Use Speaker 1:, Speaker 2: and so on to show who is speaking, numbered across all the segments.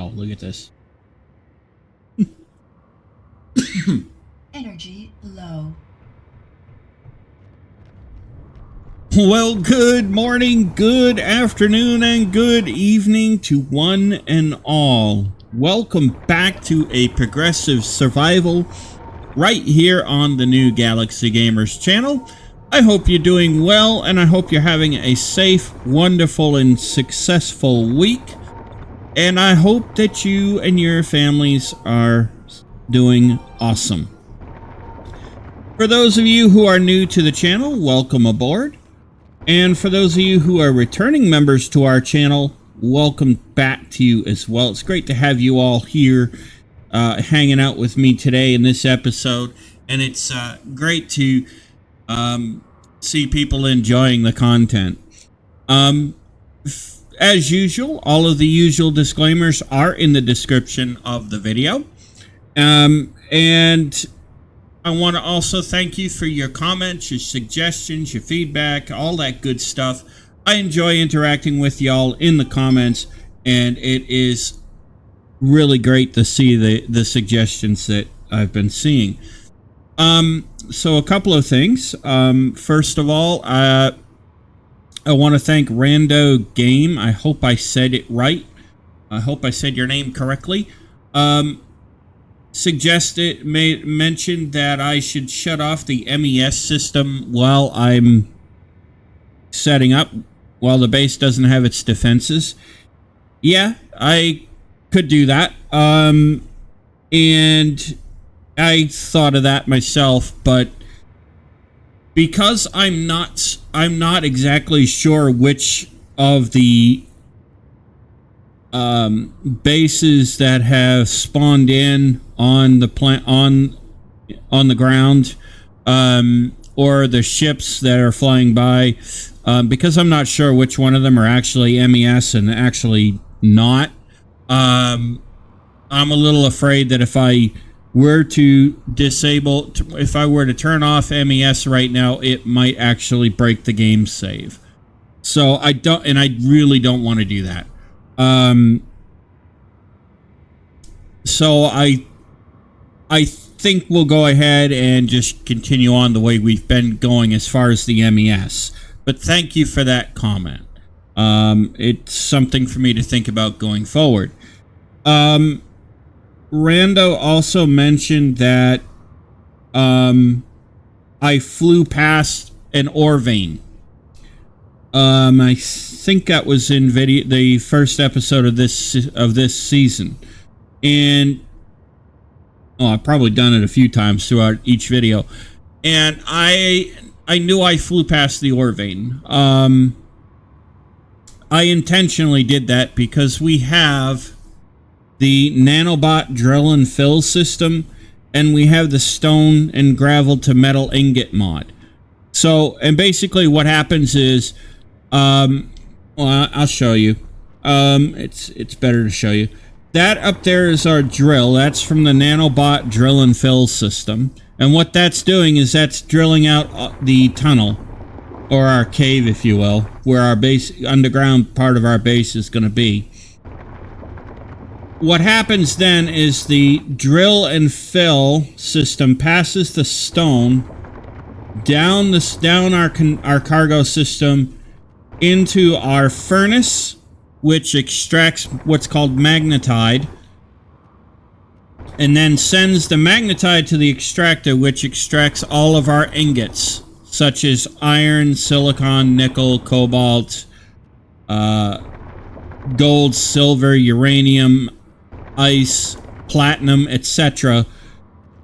Speaker 1: Wow, look at this.
Speaker 2: Energy low.
Speaker 1: Well, good morning, good afternoon, and good evening to one and all. Welcome back to a progressive survival right here on the New Galaxy Gamers channel. I hope you're doing well, and I hope you're having a safe, wonderful, and successful week. And I hope that you and your families are doing awesome. For those of you who are new to the channel, welcome aboard. And for those of you who are returning members to our channel, welcome back to you as well. It's great to have you all here hanging out with me today in this episode. And it's great to see people enjoying the content. As usual, all of the usual disclaimers are in the description of the video. And I want to also thank you for your comments, your suggestions, your feedback, all that good stuff. I enjoy interacting with y'all in the comments, and it is really great to see the suggestions that I've been seeing. So a couple of things. First of all, I want to thank Rando Game. I hope I said it right. I hope I said your name correctly. Mentioned that I should shut off the MES system while I'm setting up, while the base doesn't have its defenses. Yeah, I could do that. And I thought of that myself, but because I'm not exactly sure which of the bases that have spawned in on the plant on the ground, or the ships that are flying by, because I'm not sure which one of them are actually MES and actually not. I'm a little afraid that if I were to if I were to turn off MES right now, it might actually break the game save. So I really don't want to do that. So I think we'll go ahead and just continue on the way we've been going as far as the MES. But thank you for that comment. It's something for me to think about going forward. Rando also mentioned that I flew past an ore vein. I think that was in the first episode of this season, and I've probably done it a few times throughout each video. And I knew I flew past the ore vein. I intentionally did that because we have the nanobot drill and fill system, and we have the stone and gravel to metal ingot mod. So, and basically what happens is, well, I'll show you. It's better to show you. That up there is our drill. That's from the nanobot drill and fill system. And what that's doing is that's drilling out the tunnel, or our cave, if you will, where our base, underground part of our base is going to be. What happens then is the drill and fill system passes the stone down our cargo system into our furnace, which extracts what's called magnetite, and then sends the magnetite to the extractor, which extracts all of our ingots, such as iron, silicon, nickel, cobalt, gold, silver, uranium, ice, platinum, etc.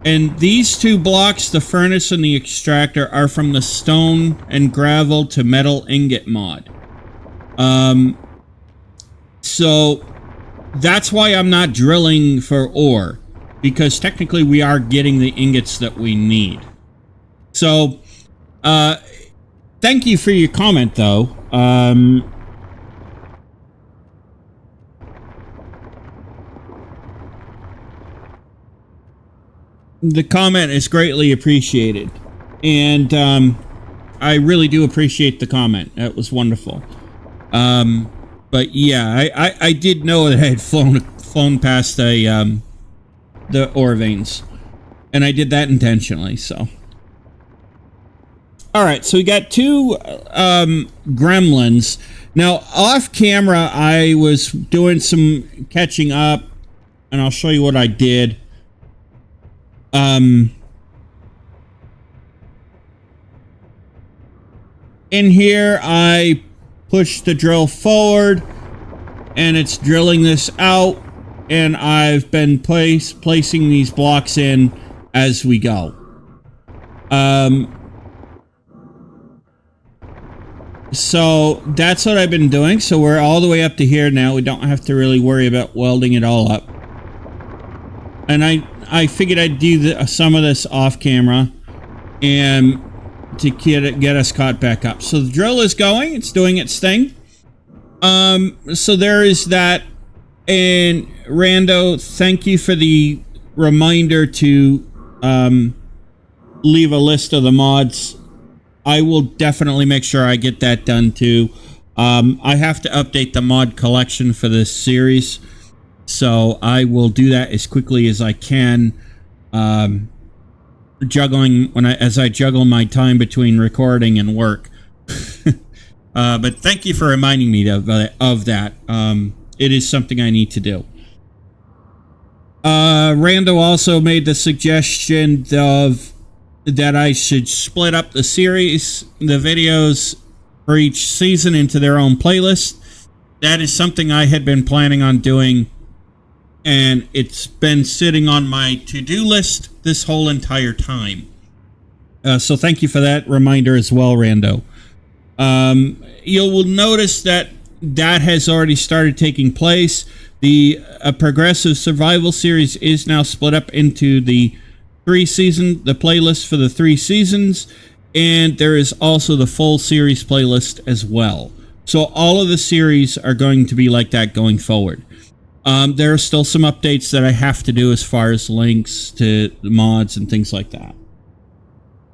Speaker 1: And these two blocks, the furnace and the extractor, are from the stone and gravel to metal ingot mod. So that's why I'm not drilling for ore, because technically we are getting the ingots that we need. So thank you for your comment, though. The comment is greatly appreciated, and I really do appreciate the comment. That was wonderful. But yeah, I did know that I had flown flown past the ore veins. And I did that intentionally, so. Alright, so we got two gremlins. Now, off camera, I was doing some catching up, and I'll show you what I did. In here, I pushed the drill forward, and it's drilling this out, and I've been placing these blocks in as we go. So that's what I've been doing. So we're all the way up to here now. We don't have to really worry about welding it all up. And I figured I'd do some of this off camera and to get us caught back up. So the drill is going. It's doing its thing. So there is that. And Rando, thank you for the reminder to leave a list of the mods. I will definitely make sure I get that done too. I have to update the mod collection for this series, so I will do that as quickly as I can. Juggling as I juggle my time between recording and work. But thank you for reminding me of that. It is something I need to do. Rando also made the suggestion that I should split up the series, the videos for each season into their own playlist. That is something I had been planning on doing, and it's been sitting on my to-do list this whole entire time. So thank you for that reminder as well, Rando. You will notice that has already started taking place. The progressive survival series is now split up into the playlist for the 3 seasons, and there is also the full series playlist as well. So all of the series are going to be like that going forward. There are still some updates that I have to do as far as links to the mods and things like that.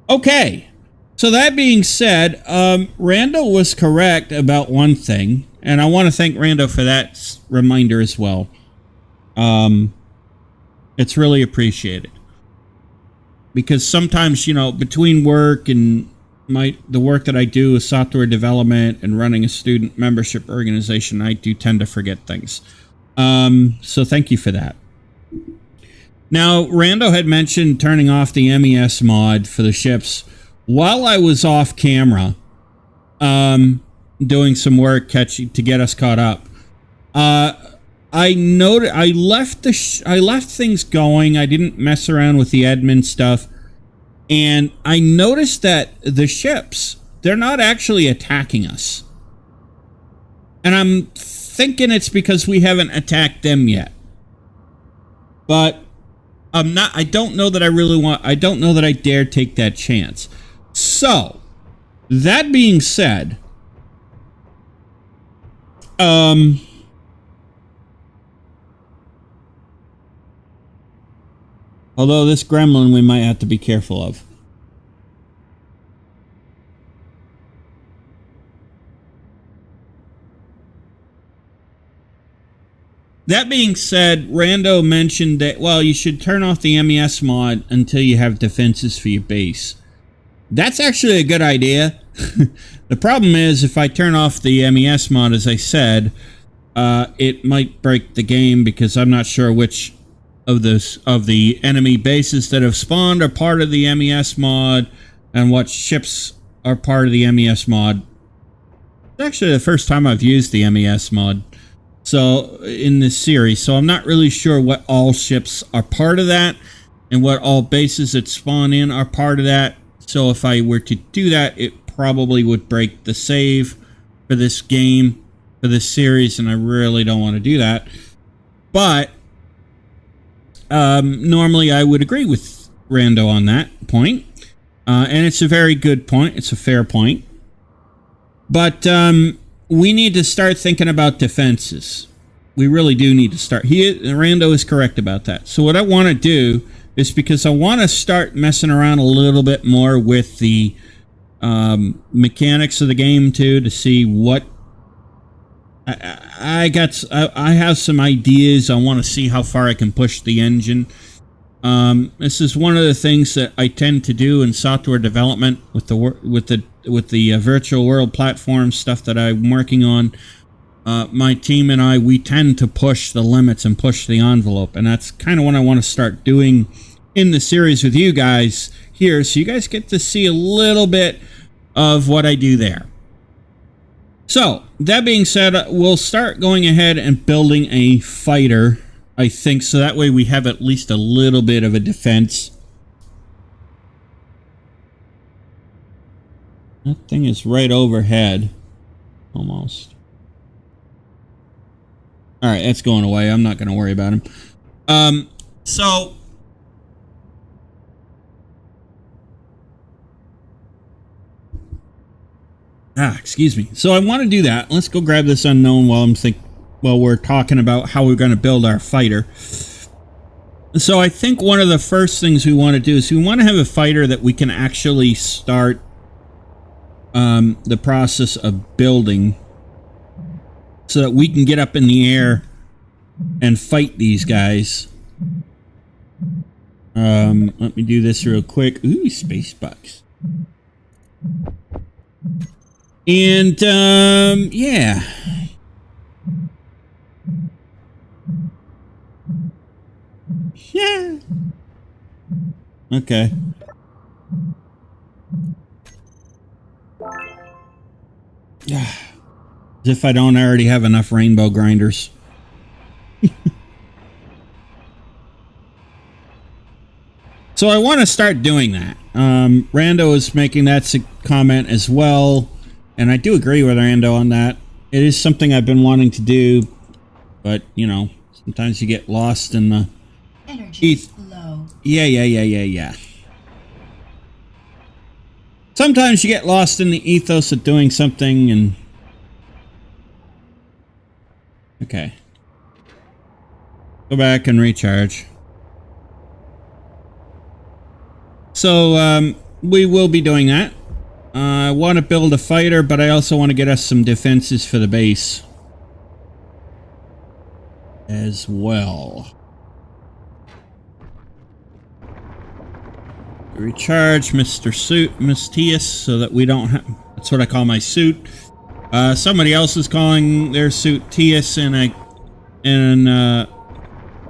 Speaker 1: Okay, so that being said, Rando was correct about one thing, and I want to thank Rando for that reminder as well. It's really appreciated. Because sometimes, you know, between work and the work that I do with software development and running a student membership organization, I do tend to forget things. So thank you for that. Now, Rando had mentioned turning off the MES mod for the ships while I was off camera, doing some work to get us caught up. I left things going. I didn't mess around with the admin stuff, and I noticed that the ships, they're not actually attacking us. And I'm thinking it's because we haven't attacked them yet. But I don't know that I don't know that I dare take that chance. So, that being said, although this gremlin we might have to be careful of. That being said, Rando mentioned that, well, you should turn off the MES mod until you have defenses for your base. That's actually a good idea. The problem is, if I turn off the MES mod, as I said, it might break the game because I'm not sure which of the enemy bases that have spawned are part of the MES mod and what ships are part of the MES mod. It's actually the first time I've used the MES mod in this series, so I'm not really sure what all ships are part of that and what all bases that spawn in are part of that. So if I were to do that, it probably would break the save for this game, for this series, and I really don't want to do that. But normally I would agree with Rando on that point. And it's a very good point. It's a fair point. But we need to start thinking about defenses. We really do need to start. Rando is correct about that. So what I want to do is, because I want to start messing around a little bit more with the mechanics of the game too, to see what I have some ideas. I want to see how far I can push the engine. This is one of the things that I tend to do in software development with the virtual world platform stuff that I'm working on. My team and I, we tend to push the limits and push the envelope, and that's kind of what I want to start doing in the series with you guys here, so you guys get to see a little bit of what I do there. So, that being said, we'll start going ahead and building a fighter, I think, so that way we have at least a little bit of a defense. That thing is right overhead. Almost. Alright, that's going away. I'm not going to worry about him. So... excuse me. So I want to do that. Let's go grab this unknown while we're talking about how we're going to build our fighter. So I think one of the first things we want to do is we want to have a fighter that we can actually start the process of building so that we can get up in the air and fight these guys. Let me do this real quick. Ooh, space bucks. And, yeah. Yeah. Okay. Yeah. As if I don't already have enough rainbow grinders. So I want to start doing that. Rando is making that comment as well. And I do agree with Rando on that. It is something I've been wanting to do, but, you know, sometimes you get lost in the... Energy low. Yeah. Sometimes you get lost in the ethos of doing something and... Okay. Go back and recharge. So, we will be doing that. I want to build a fighter, but I also want to get us some defenses for the base as well. Recharge Miss Tias, so that we don't have... That's what I call my suit. Somebody else is calling their suit Tias in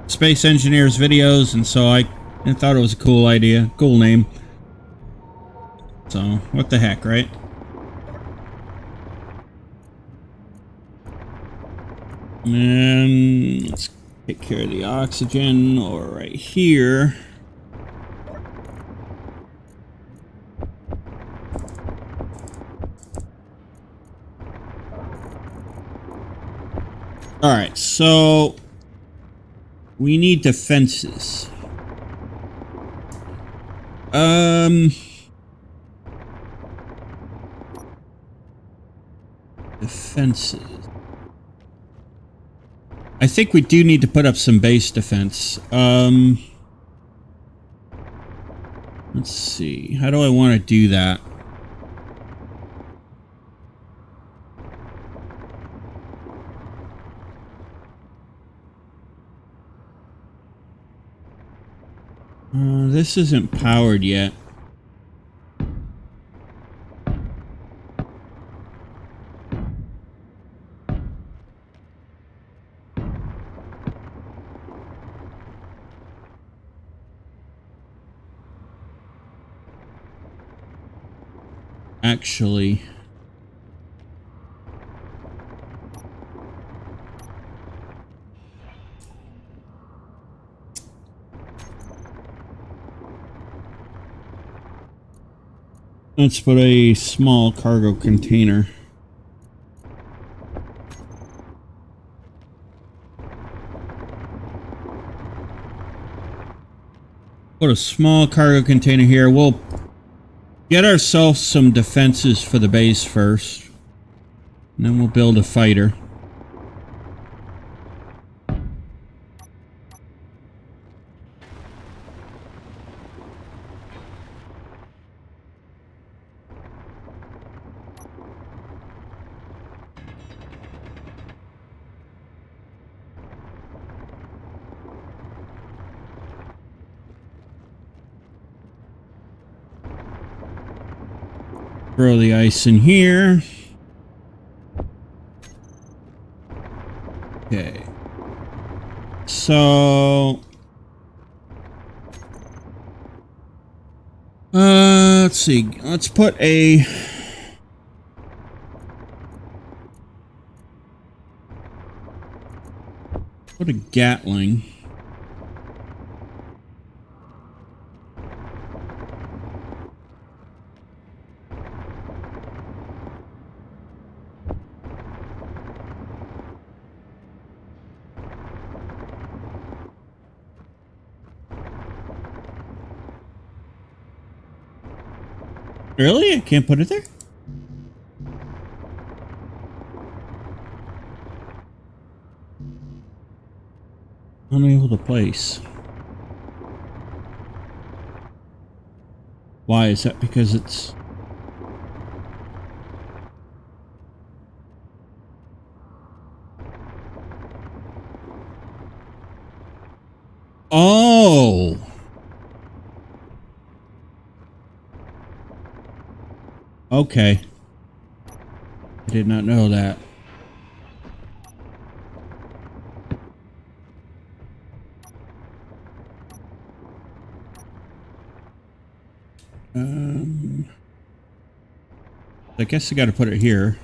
Speaker 1: Space Engineers videos, and so I thought it was a cool idea, cool name. So, what the heck, right? And let's take care of the oxygen or right here. Alright, so we need defenses. Defenses. I think we do need to put up some base defense. Let's see. How do I want to do that? This isn't powered yet. Actually, let's put a small cargo container. Put a small cargo container here. We'll get ourselves some defenses for the base first, and then we'll build a fighter. Throw the ice in here. Okay. So... let's see. Let's put a... Put a Gatling. Really? I can't put it there? Unable to place. Why? Is that because it's... Oh! Okay. I did not know that. I guess I got to put it here.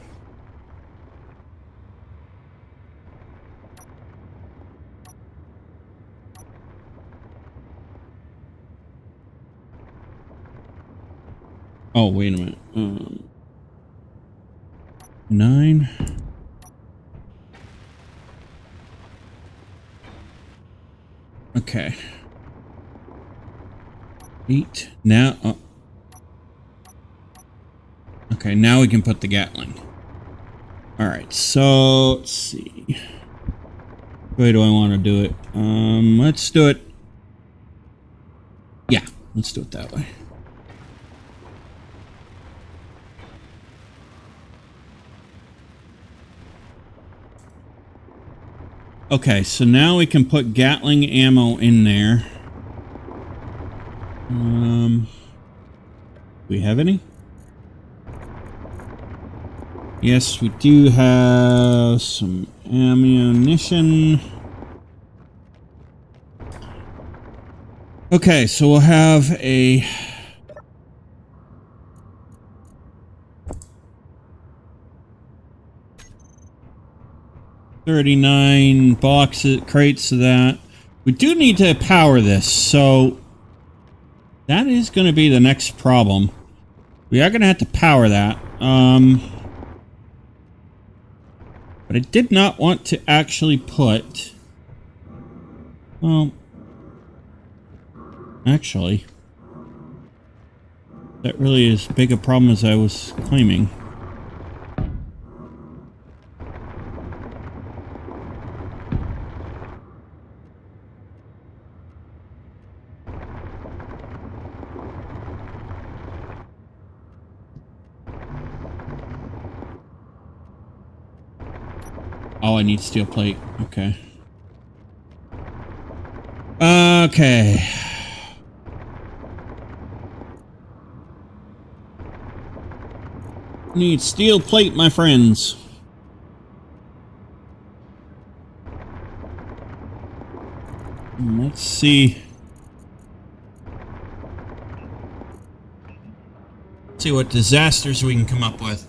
Speaker 1: Oh, wait a minute. 9. Okay. 8. Now. Okay, now we can put the Gatling. Alright, so let's see. Which way do I want to do it? Let's do it. Yeah, let's do it that way. Okay, so now we can put Gatling ammo in there. Do we have any? Yes, we do have some ammunition. Okay, so we'll have a... $39 boxes, crates of that. We do need to power this, so that is going to be the next problem. We are going to have to power that. But I did not want to actually put... Well... Actually... That really is as big a problem as I was claiming. Oh, I need steel plate. Okay. Okay. Need steel plate, my friends. Let's see. Let's see what disasters we can come up with.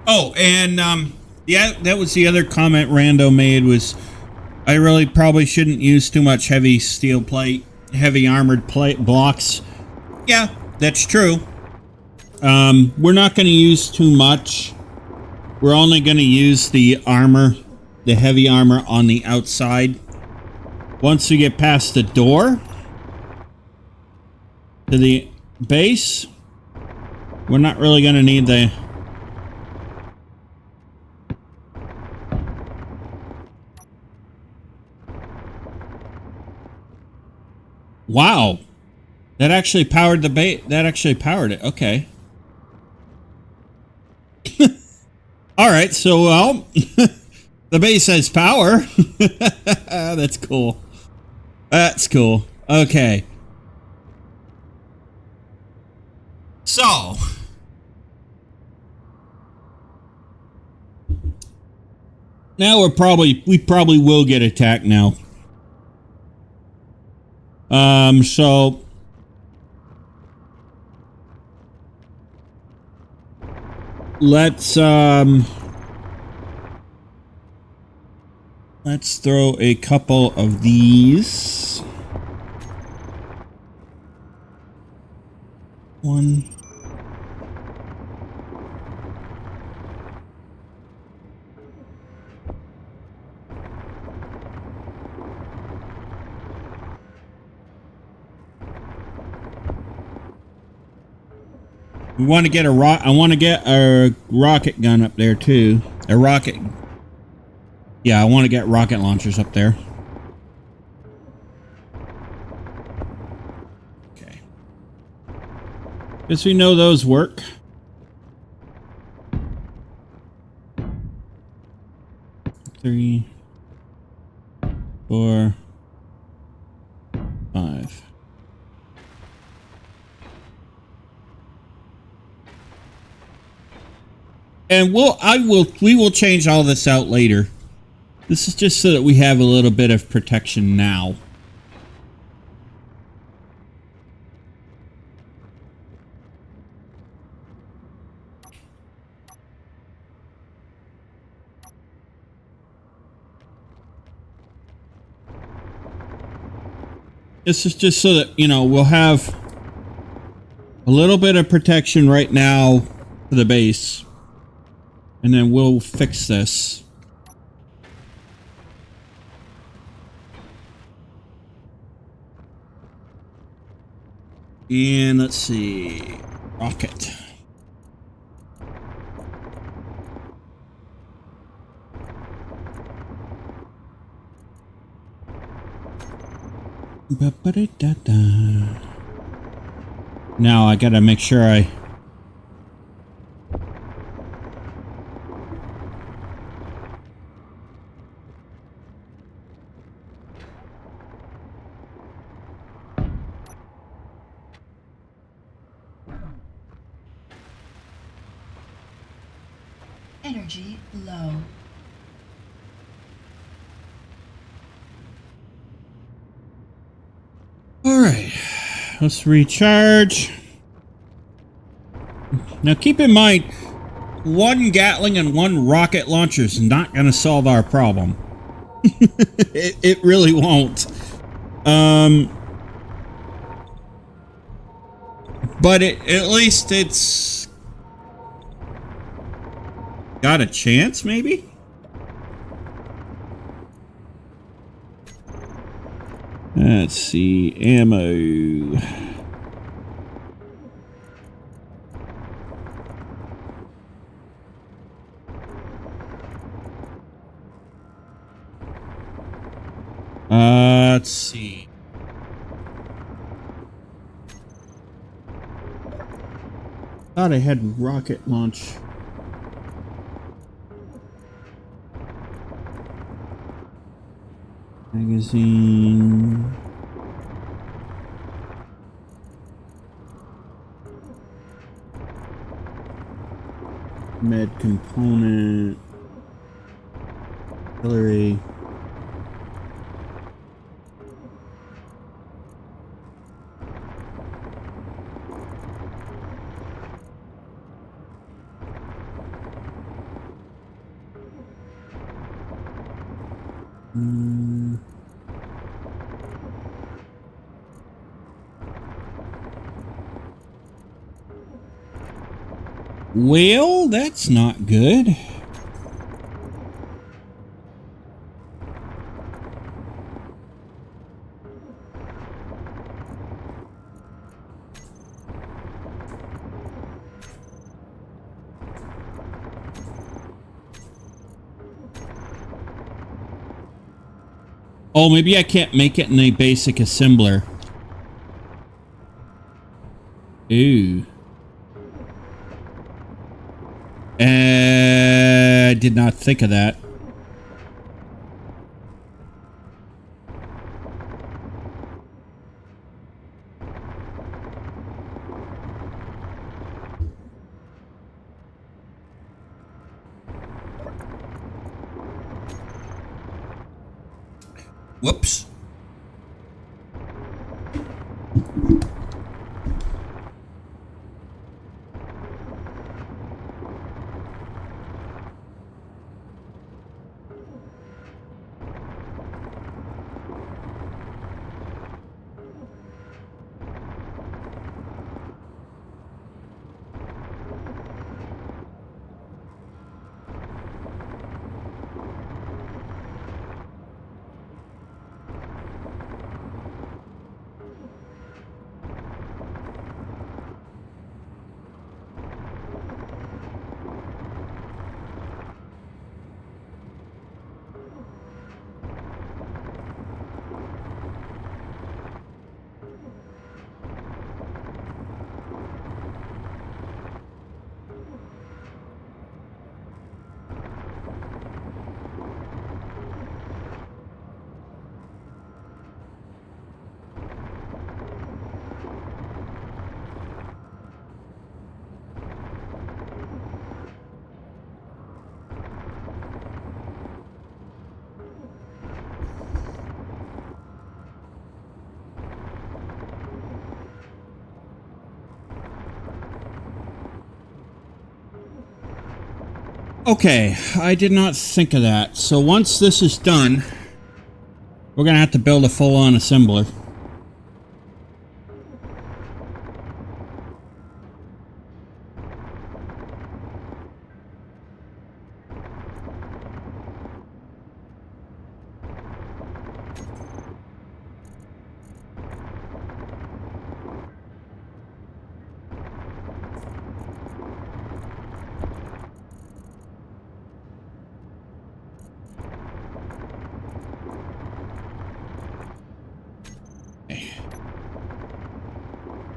Speaker 1: Oh, and yeah, that was the other comment Rando made was I really probably shouldn't use too much heavy steel plate, heavy armored plate blocks. Yeah, that's true. We're not going to use too much. We're only going to use the armor, the heavy armor on the outside. Once we get past the door to the base, we're not really going to need the... Wow. That actually powered the bait. That actually powered it. Okay. All right. So, well, The base has power. That's cool. That's cool. Okay. So. Now we probably will get attacked now. So. Let's throw a couple of these. One. We want to get I want to get a rocket gun up there too. A rocket. Yeah, I want to get rocket launchers up there. Okay. Guess we know those work. 3, 4, 5. And we will change all this out later. This is just so that we have a little bit of protection now. This is just so that, you know, we'll have a little bit of protection right now for the base. And then we'll fix this. And let's see. Rocket. Now I gotta make sure I...
Speaker 2: Energy low.
Speaker 1: All right, let's recharge. Now keep in mind, one Gatling and one rocket launcher is not going to solve our problem. it really won't. But at least it's got a chance, maybe? Let's see, ammo. Let's see. Thought I had rocket launch. Magazine. Med component. Artillery. Well, that's not good. Oh, maybe I can't make it in a basic assembler. Ooh. I did not think of that. Whoops. Okay, I did not think of that. So once this is done, we're going to have to build a full-on assembler.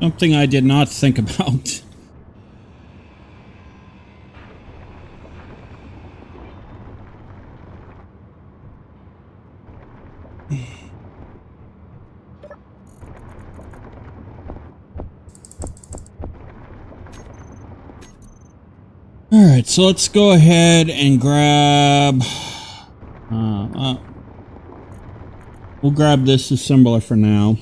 Speaker 1: Something I did not think about. Alright, so let's go ahead and grab... we'll grab this assembler for now.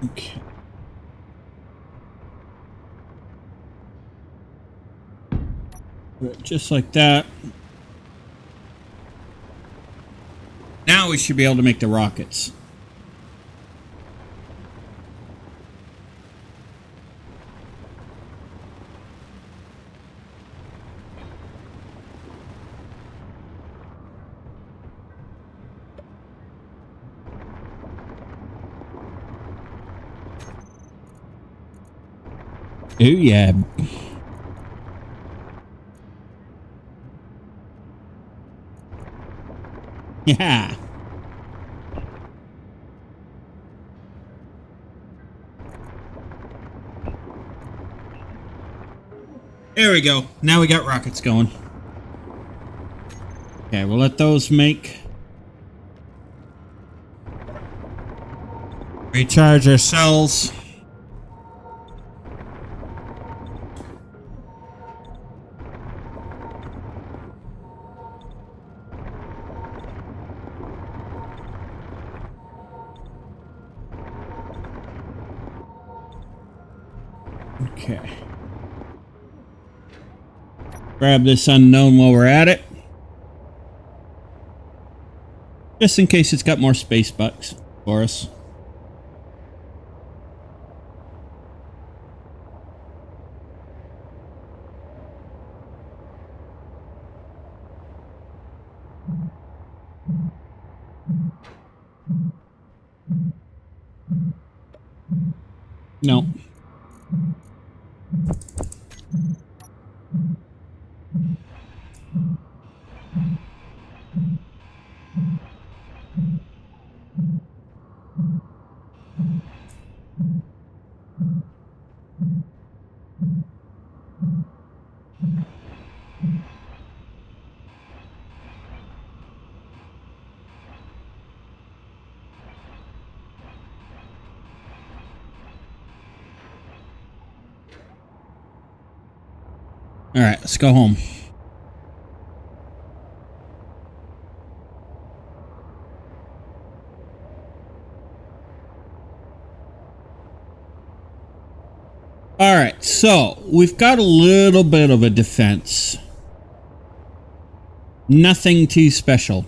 Speaker 1: Okay. Just like that. Now we should be able to make the rockets. Oh yeah. Yeah. There we go. Now we got rockets going. Okay, we'll let those make. Recharge our cells. Okay. Grab this unknown while we're at it. Just in case it's got more space bucks for us. No. All right, let's go home. All right, so we've got a little bit of a defense. Nothing too special.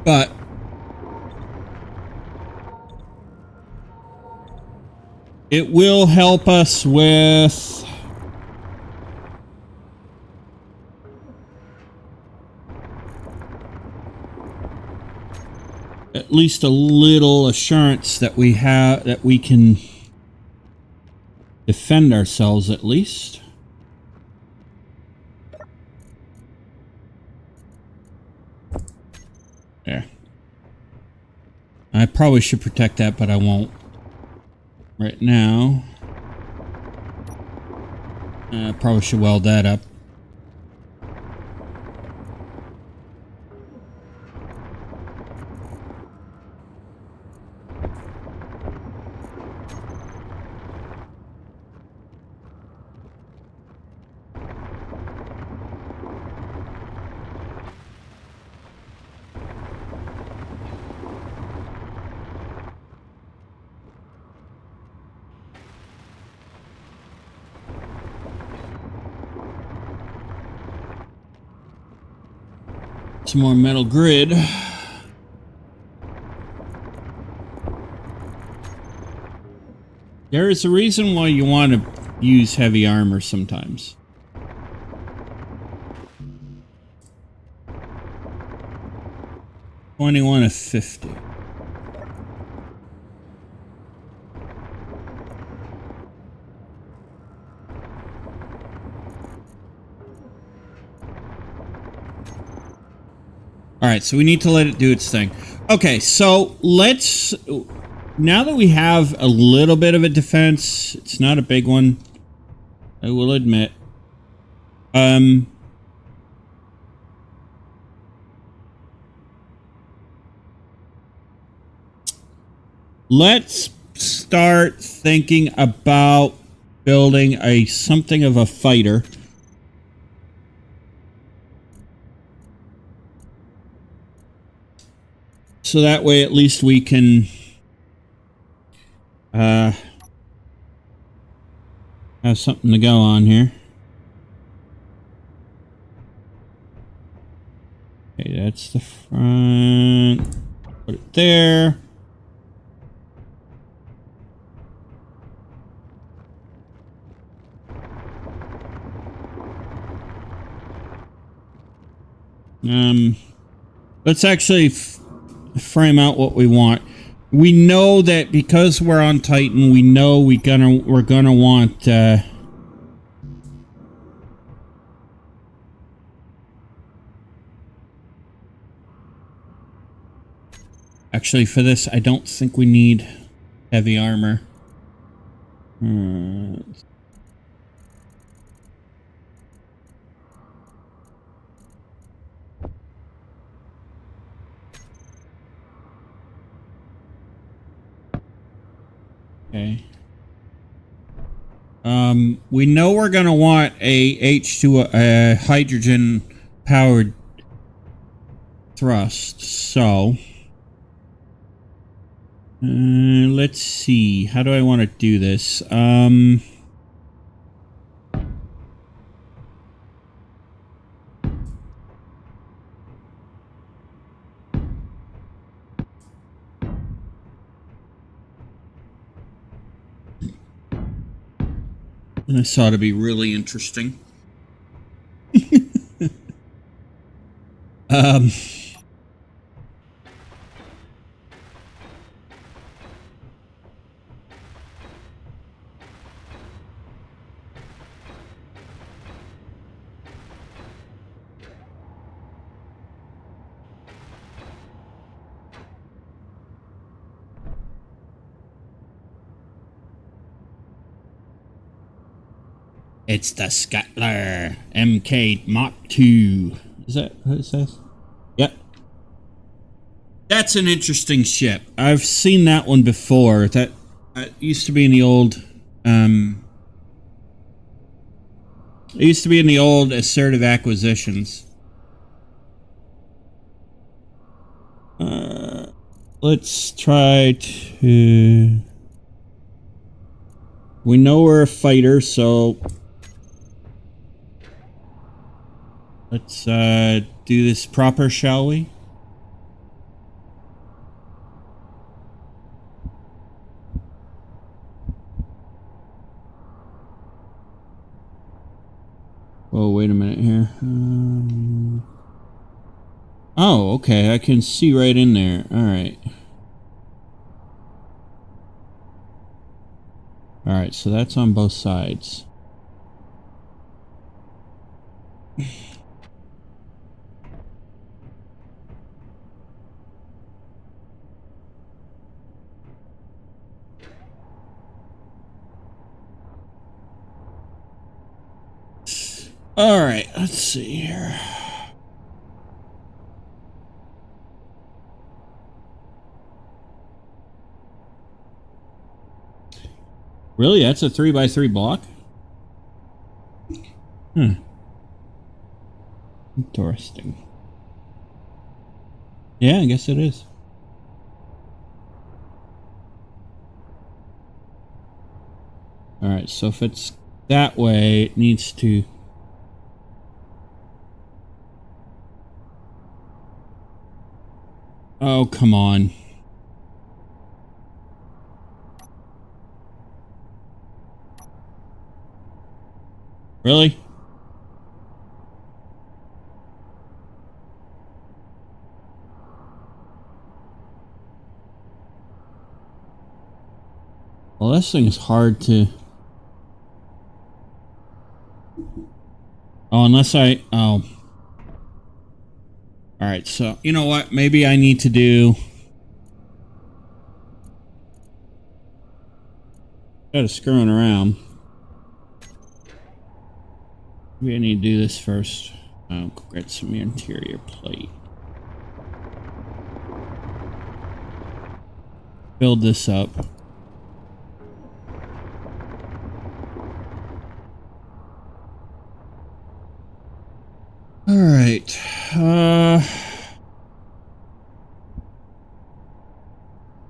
Speaker 1: But it will help us with at least a little assurance that we have, that we can defend ourselves at least. There. I probably should protect that, but I won't. Right now. I probably should weld that up. Some more metal grid. There is a reason why you want to use heavy armor sometimes. $21 of $50. All right, so we need to let it do its thing. Okay, so let's, now that we have a little bit of a defense, it's not a big one, I will admit. Let's start thinking about building something of a fighter. So that way at least we can have something to go on here. Okay, that's the front. Put it there. Let's actually frame out what we want. We know that because we're on Titan, we know we're gonna want actually for this I don't think we need heavy armor. Okay. We know we're gonna want a H2, a hydrogen powered thrust, so let's see. How do I want to do this? This ought to be really interesting. It's the Scuttler MK Mach 2. Is that what it says? Yep. That's an interesting ship. I've seen that one before. That used to be in the old It used to be in the old assertive acquisitions. Let's try to... We know we're a fighter, so... Let's do this proper, shall we? Oh, wait a minute here. Oh, okay. I can see right in there. Alright. Alright, so that's on both sides. Alright, let's see here. Really? That's a 3x3 block? Interesting. Yeah, I guess it is. Alright, so if it's that way, it needs to... Oh, come on. Really? Well, this thing is hard to... Oh, unless I... Oh. Alright, so, you know what? Maybe I need to do... Instead of screwing around. Maybe I need to do this first. Oh, get some interior plate. Build this up. Alright.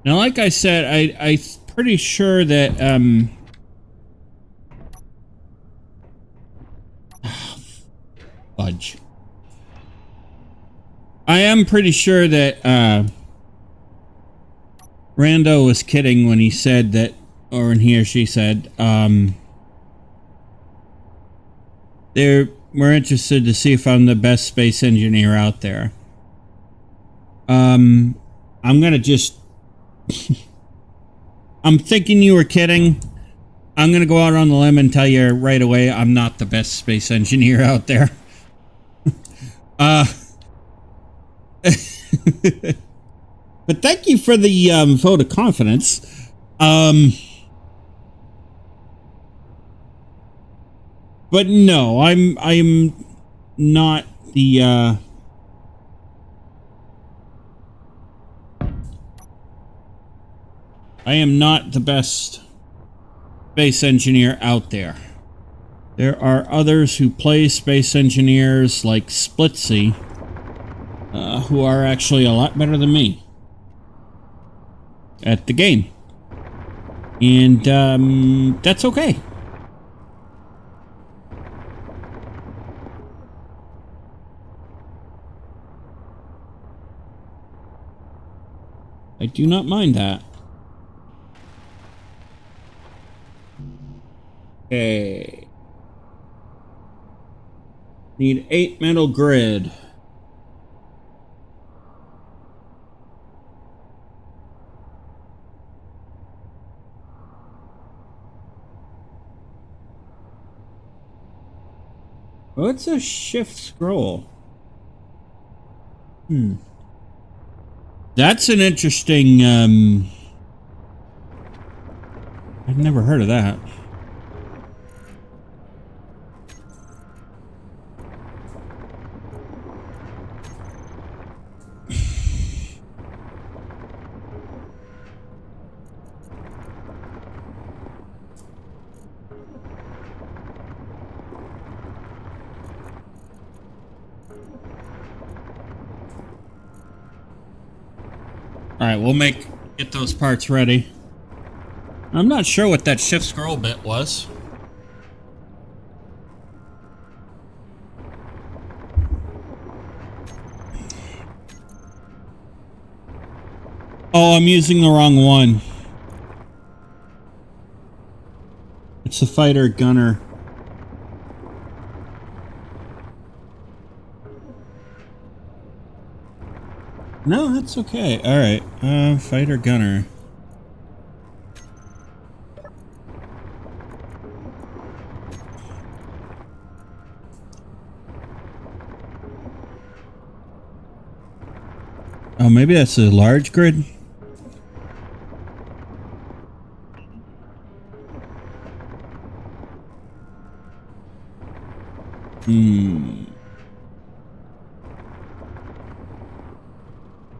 Speaker 1: Now, like I said, I'm pretty sure that, fudge. I am pretty sure that, Rando was kidding when he said that, or when he or she said, we're interested to see if I'm the best space engineer out there. I'm gonna just... I'm thinking you were kidding. I'm gonna go out on the limb and tell you right away I'm not the best space engineer out there. But thank you for the vote of confidence. But no, I'm not the I am not the best space engineer out there. There are others who play space engineers like Splitsy, who are actually a lot better than me at the game. And that's okay. I do not mind that. Okay. Need 8 metal grid. What's a shift scroll? That's an interesting, I've never heard of that. Alright, we'll get those parts ready. I'm not sure what that shift scroll bit was. Oh, I'm using the wrong one. It's the fighter gunner. No, that's okay. Alright, fighter gunner. Oh, maybe that's a large grid?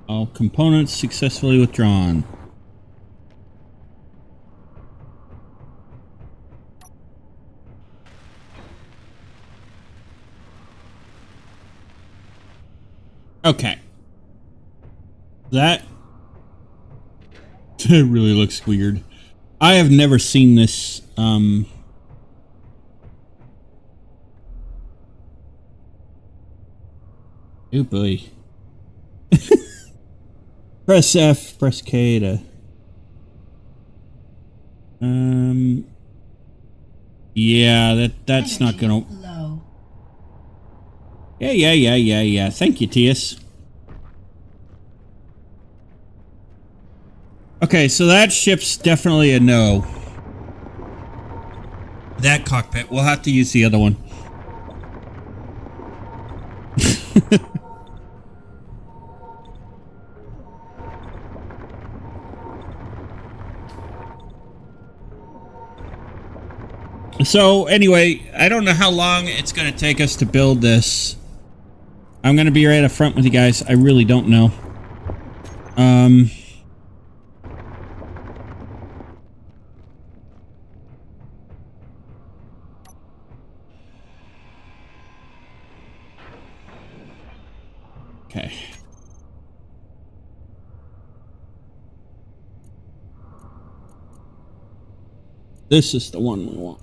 Speaker 1: All components successfully withdrawn. Okay. That really looks weird. I have never seen this, Oh boy. Press F, press K to... Yeah, that's not gonna...
Speaker 2: Low.
Speaker 1: Yeah. Thank you, Tias. Okay, so that ship's definitely a no. That cockpit. We'll have to use the other one. So, anyway, I don't know how long it's going to take us to build this. I'm going to be right up front with you guys. I really don't know. Okay. This is the one we want.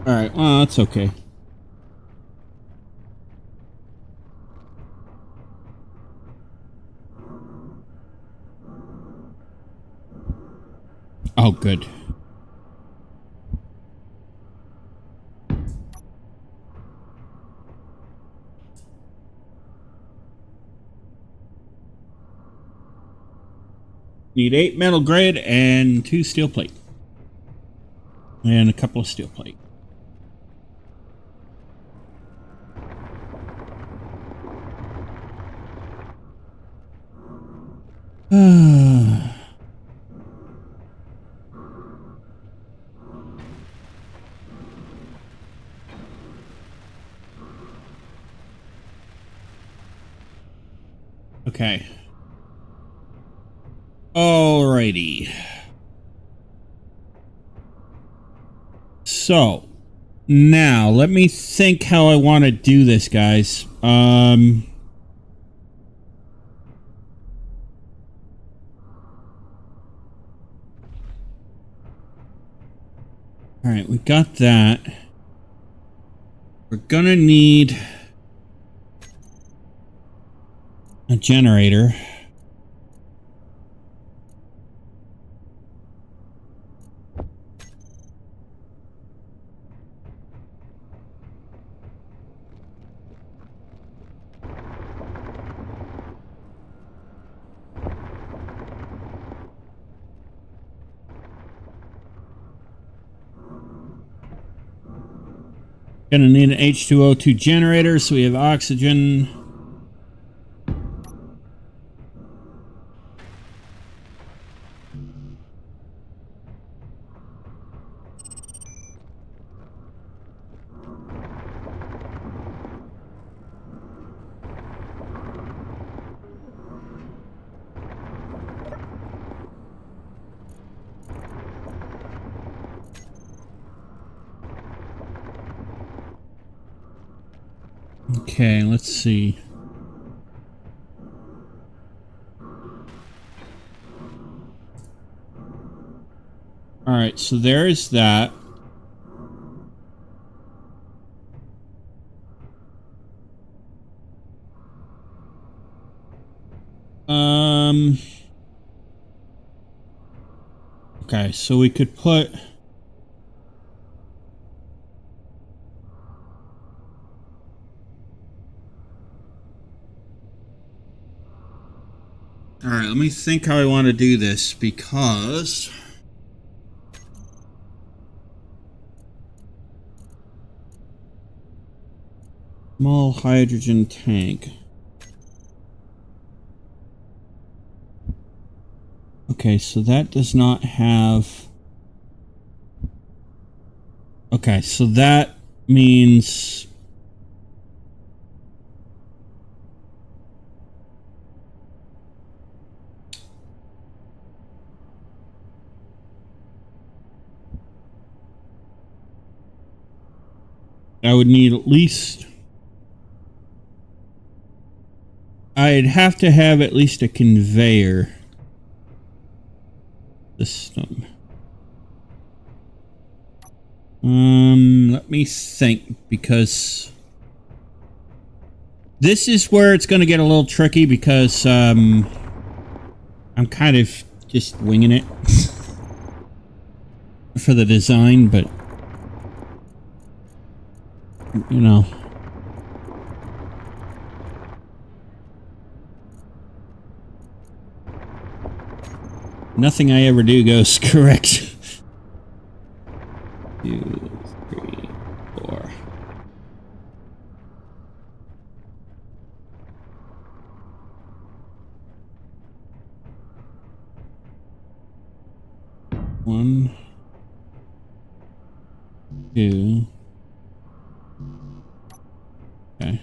Speaker 1: Alright, well, that's okay. Oh, good. Need 8 metal grid and 2 steel plate. And a couple of steel plate. Okay. Alrighty. So, now let me think how I want to do this, guys. Alright, we got that. We're gonna need a generator. Gonna need an H2O2 generator, so we have oxygen. Okay, let's see. Alright, so there's that. Okay, so we could put... Alright, let me think how I want to do this, because... Small hydrogen tank. Okay, so that does not have... Okay, so that means... I would need at least... I'd have to have at least a conveyor system. Let me think, because this is where it's going to get a little tricky, because I'm kind of just winging it for the design, but you know. Nothing I ever do goes correct. 2, 3, 4. One, 2. Okay.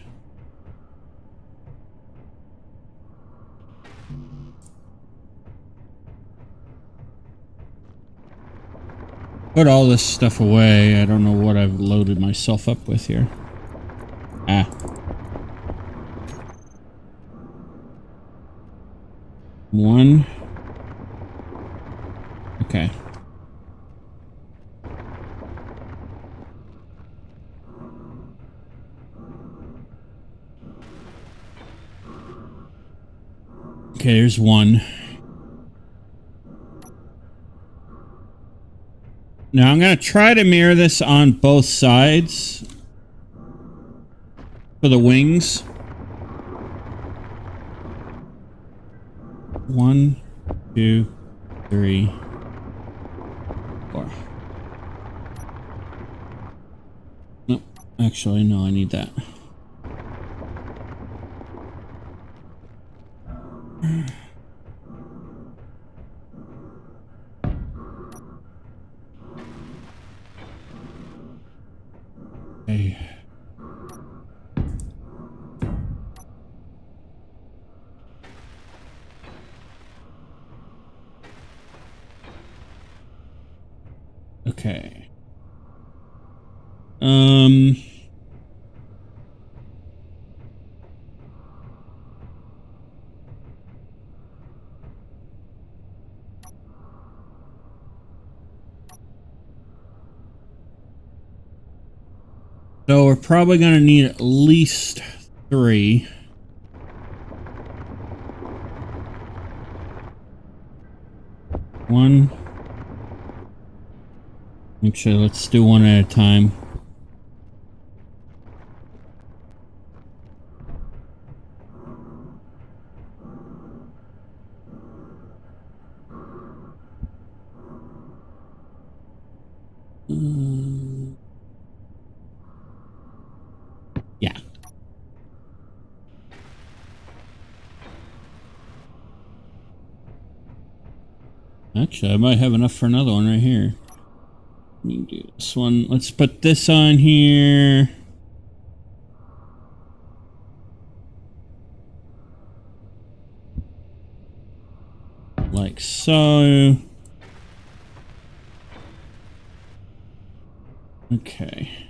Speaker 1: Put all this stuff away. I don't know what I've loaded myself up with here. Ah. One. Okay. Okay, there's one. Now I'm going to try to mirror this on both sides for the wings. 1, 2, 3, 4. Nope. Actually, no, I need that. Okay. Okay. So we're probably going to need at least 3. One. Actually, let's do one at a time. Yeah. Actually, I might have enough for another one right here. Let me do this one. Let's put this on here. Like so. Okay.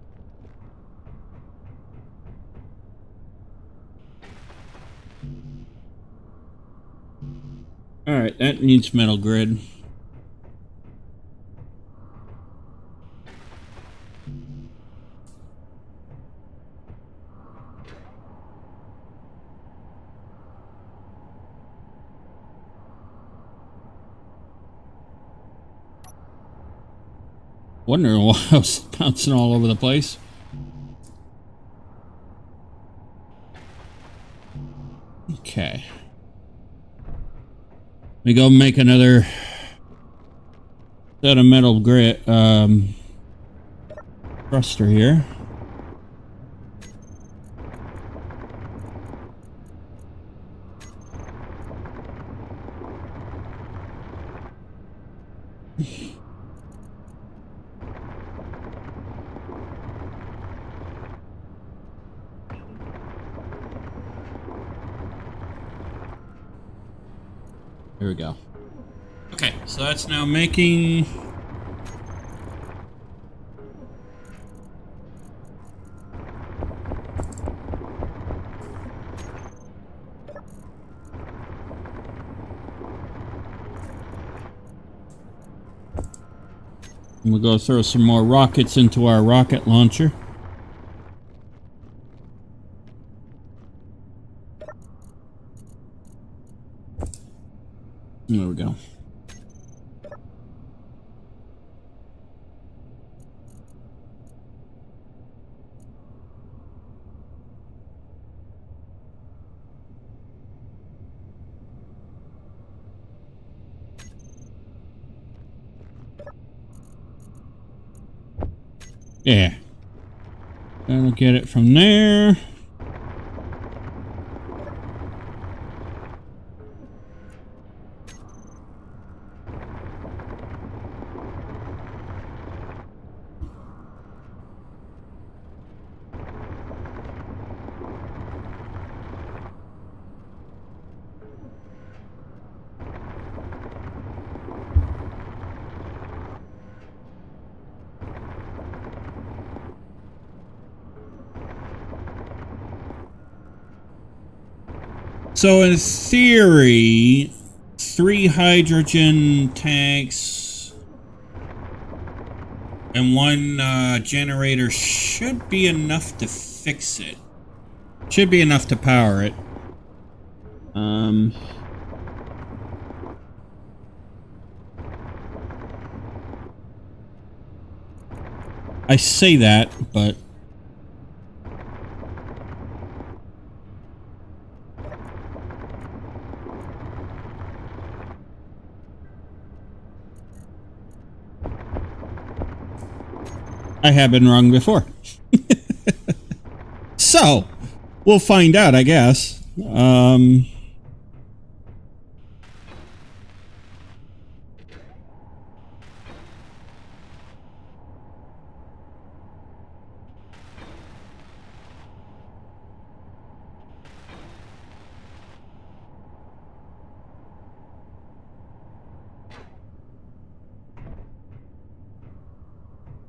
Speaker 1: Alright, that needs metal grid. Wondering why I was bouncing all over the place. Okay. We go make another set of metal grit thruster here. Here we go. Okay, so that's now making... We'll go throw some more rockets into our rocket launcher. There we go. Yeah. That'll get it from there. So in theory, 3 hydrogen tanks and 1 generator should be enough to fix it. Should be enough to power it. I say that, but I have been wrong before. So, we'll find out, I guess.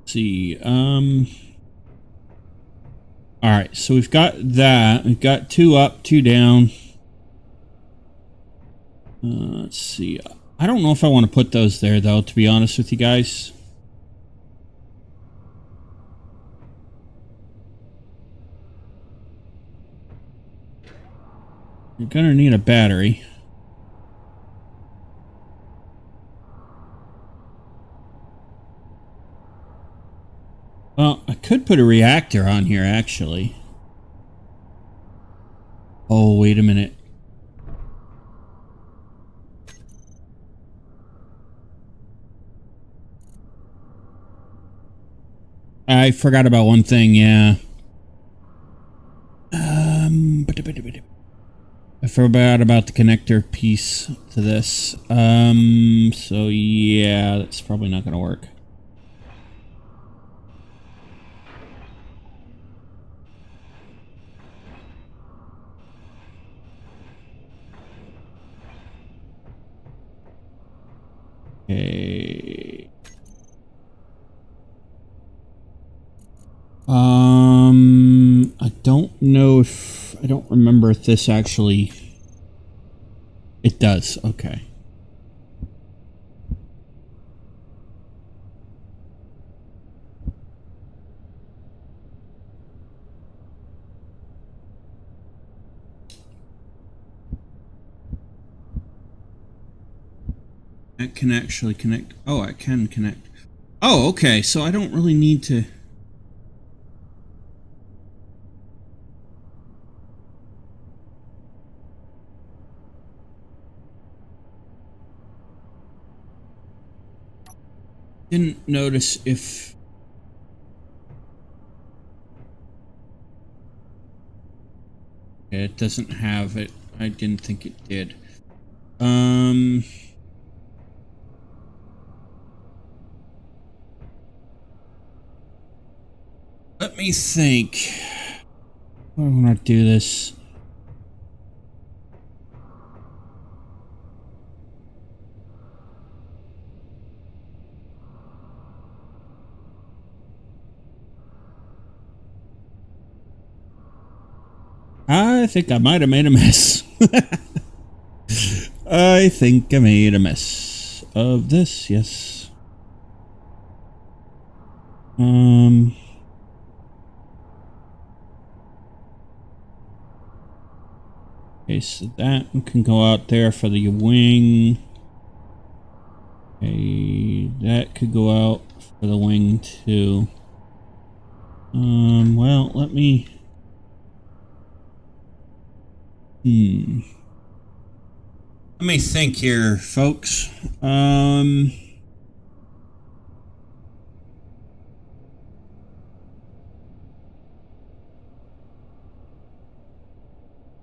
Speaker 1: See, all right, so we've got that. We've got 2 up, 2 down. Let's see. I don't know if I want to put those there, though, to be honest with you guys. You're gonna need a battery. Well, I could put a reactor on here, actually. Oh, wait a minute. I forgot about one thing, yeah. I forgot about the connector piece to this. So yeah, that's probably not gonna work. Okay. I don't know if... I don't remember if this actually... It does, okay. That can actually connect. Oh, I can connect. Oh, okay. So I don't really need to. Didn't notice if. It doesn't have it. I didn't think it did. Let me think. I want to do this. I think I might have made a mess. I think I made a mess of this, yes. Okay, so that can go out there for the wing. Okay, that could go out for the wing too. Well, let me... Let me think here, folks.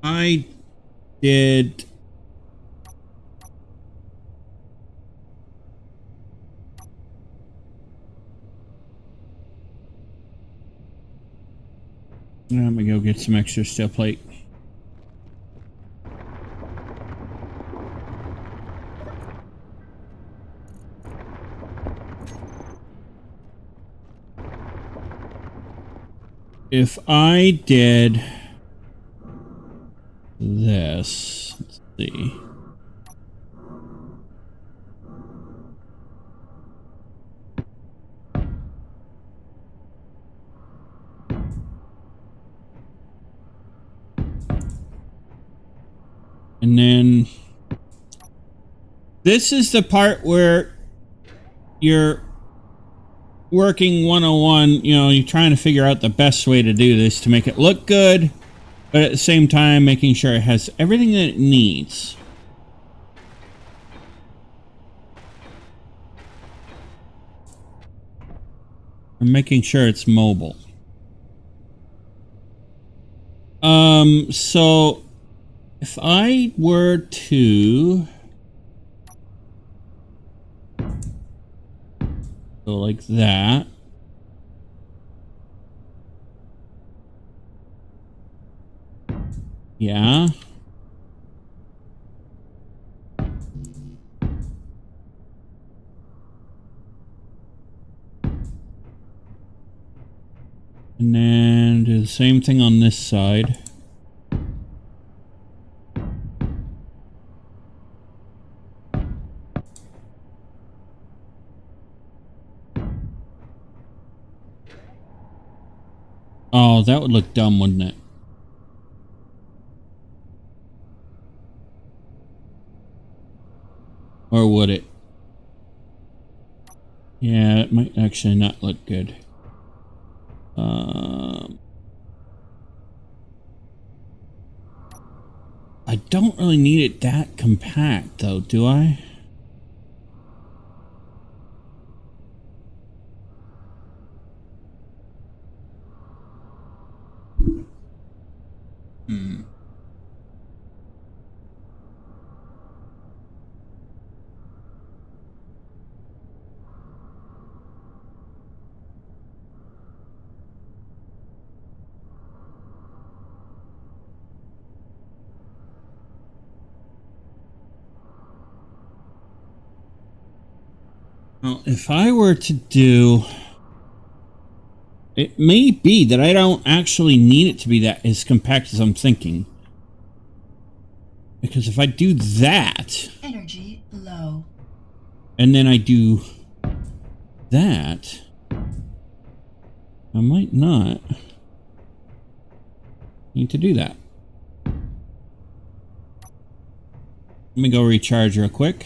Speaker 1: I did... Let me go get some extra steel plate. If I did this, let's see. And then this is the part where you're working 101, you know, you're trying to figure out the best way to do this to make it look good, but at the same time making sure it has everything that it needs. And making sure it's mobile. So if I were to go like that, yeah. And then do the same thing on this side. Oh, that would look dumb, wouldn't it? Or would it? Yeah, it might actually not look good. I don't really need it that compact, though, do I? Well, if I were to do... It may be that I don't actually need it to be that as compact as I'm thinking. Because if I do that...
Speaker 2: Energy low.
Speaker 1: And then I do that... I might not need to do that. Let me go recharge real quick.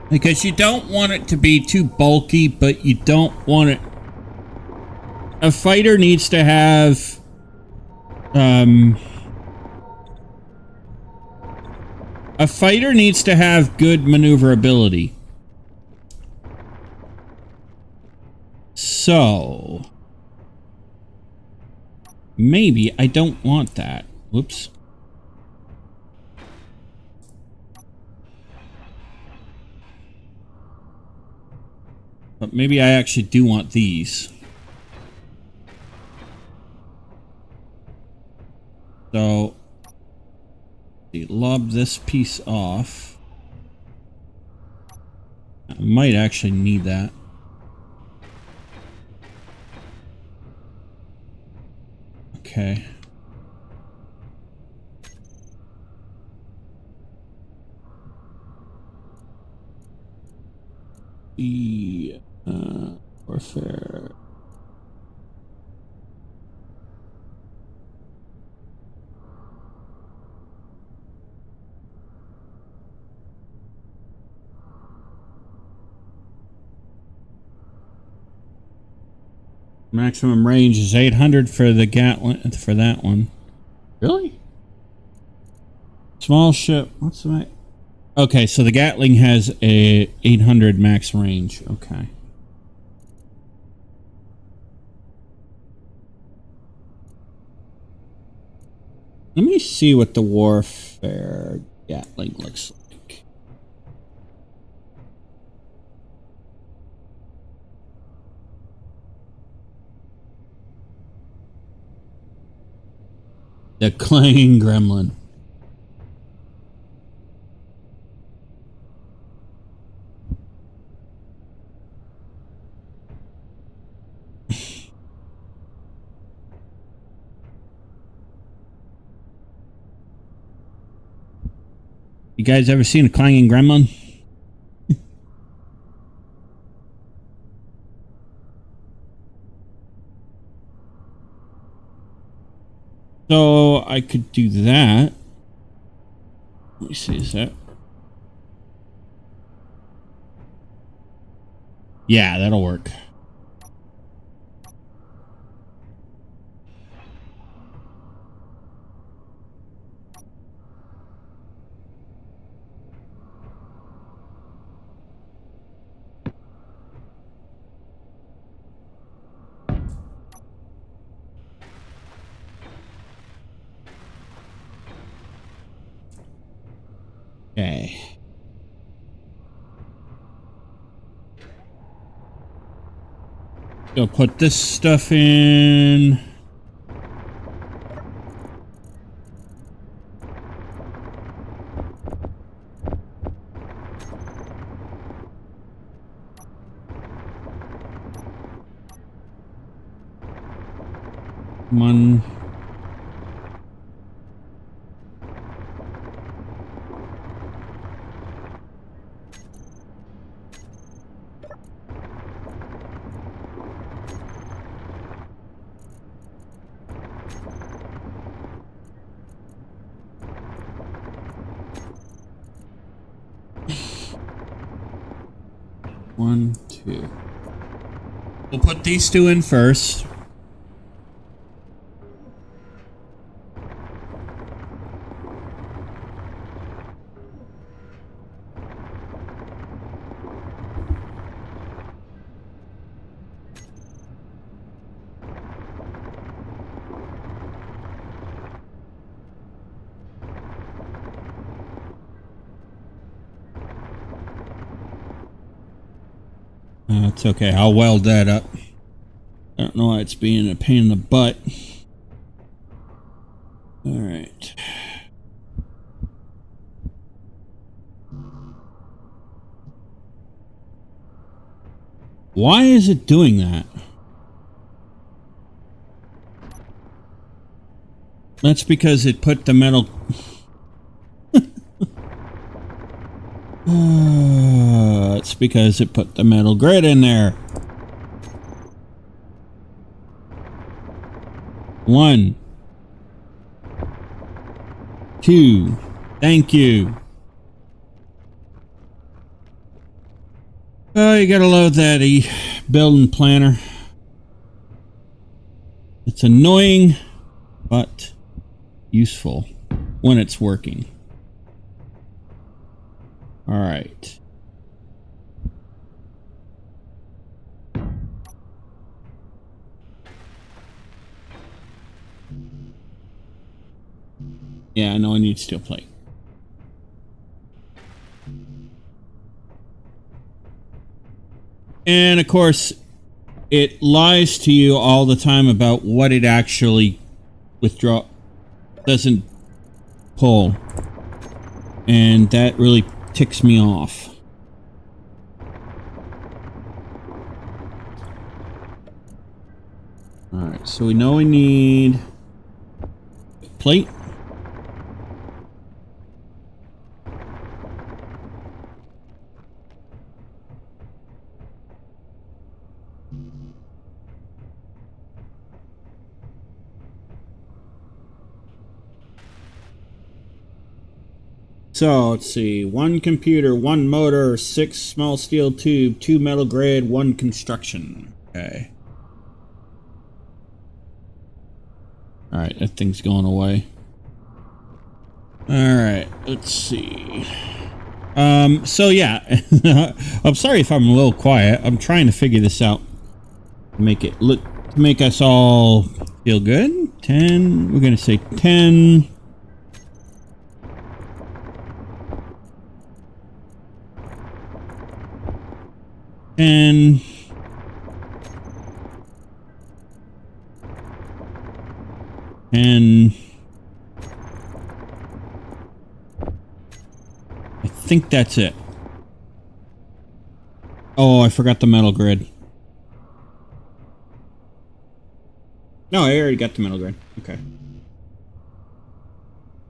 Speaker 1: Because you don't want it to be too bulky, but you don't want it... A fighter needs to have... A fighter needs to have good maneuverability. So... Maybe I don't want that. Whoops. But maybe I actually do want these. So... Lob this piece off. I might actually need that. Okay. The warfare. Maximum range is 800 for the Gatling for that one. Really? Small ship. What's the Okay, so the Gatling has a 800 max range. Okay. Let me see what the warfare Gatling looks like. The clanging gremlin. You guys ever seen a clanging gremlin? So I could do that. Let me see, is that... Yeah, that'll work. Okay. Go put this stuff in. One. One, two. We'll put these two in first. It's okay. I'll weld that up. I don't know why it's being a pain in the butt. All right. Why is it doing that? That's because it put the metal... it's because it put the metal grid in there. 1, 2. Thank you. Oh, you gotta load that building planner. It's annoying, but useful when it's working. All right. Yeah, I know I need steel plate. And of course, it lies to you all the time about what it actually doesn't pull. And that really ticks me off. Alright, so we know we need plate. So let's see, 1 computer, 1 motor, 6 small steel tube, 2 metal grid, 1 construction. Okay. Alright, that thing's going away. Alright, let's see. So yeah, I'm sorry if I'm a little quiet. I'm trying to figure this out. Make us all feel good. 10, we're gonna say 10. And I think that's it. Oh, I forgot the metal grid. No, I already got the metal grid. Okay.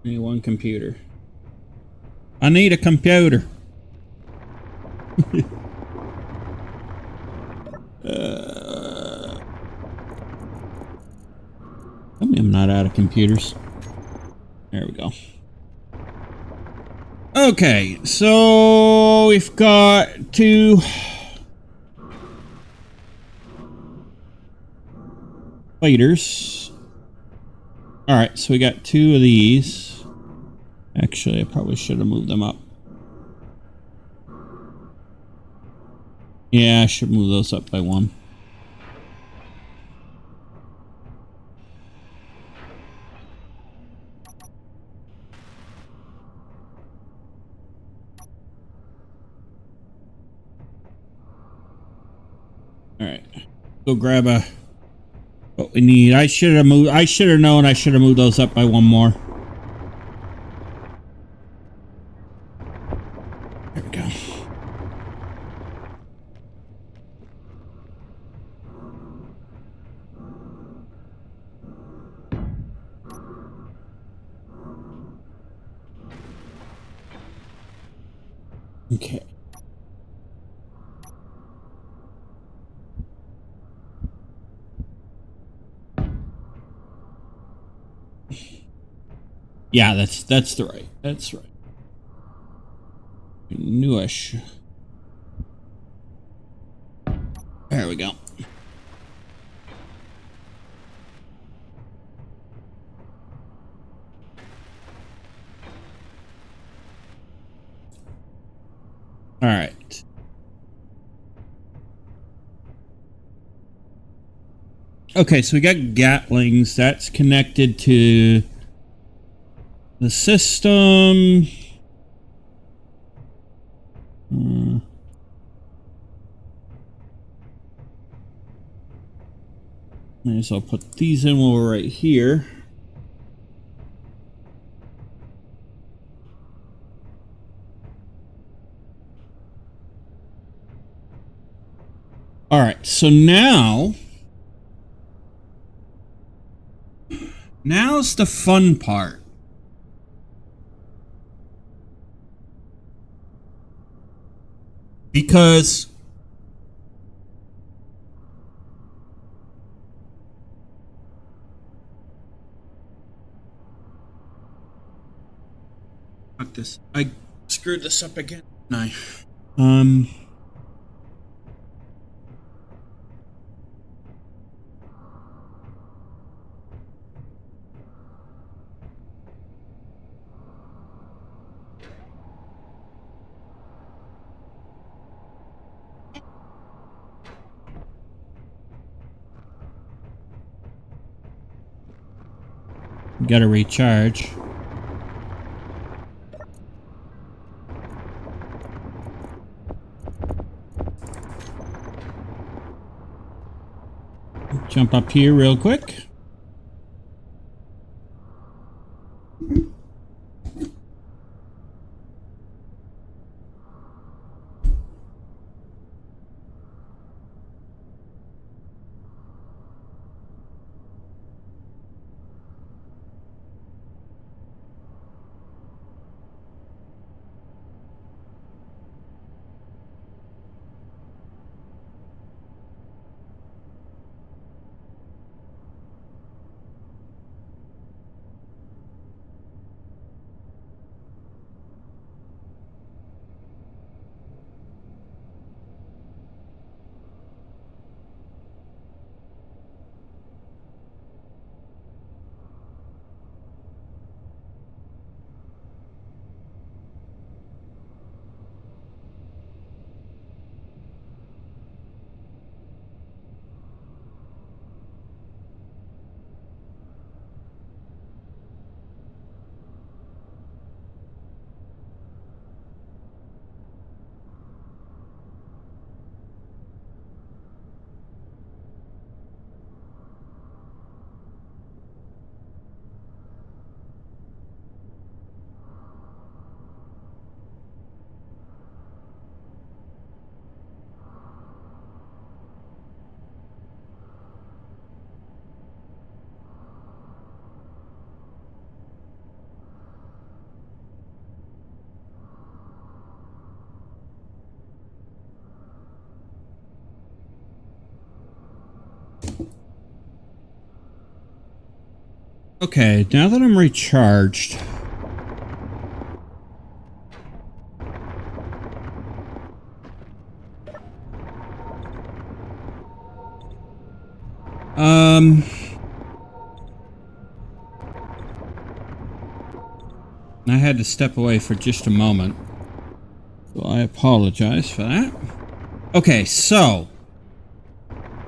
Speaker 1: I need 1 computer. I need a computer. Tell me I'm not out of computers. There we go. Okay, so we've got 2 fighters. Alright, so we got 2 of these. Actually, I probably should have moved them up. Yeah, I should move those up by 1. Alright. Go grab what we need. I should have known I should have moved those up by 1 more. There we go. Okay. Yeah, that's right. That's right. Newish. There we go. All right. Okay, so we got Gatlings. That's connected to the system. May as well put these in while we're right here. All right, so now's the fun part. Because fuck this. I screwed this up again. No. Gotta recharge. Jump up here real quick. Okay, now that I'm recharged, I had to step away for just a moment, so I apologize for that. Okay, so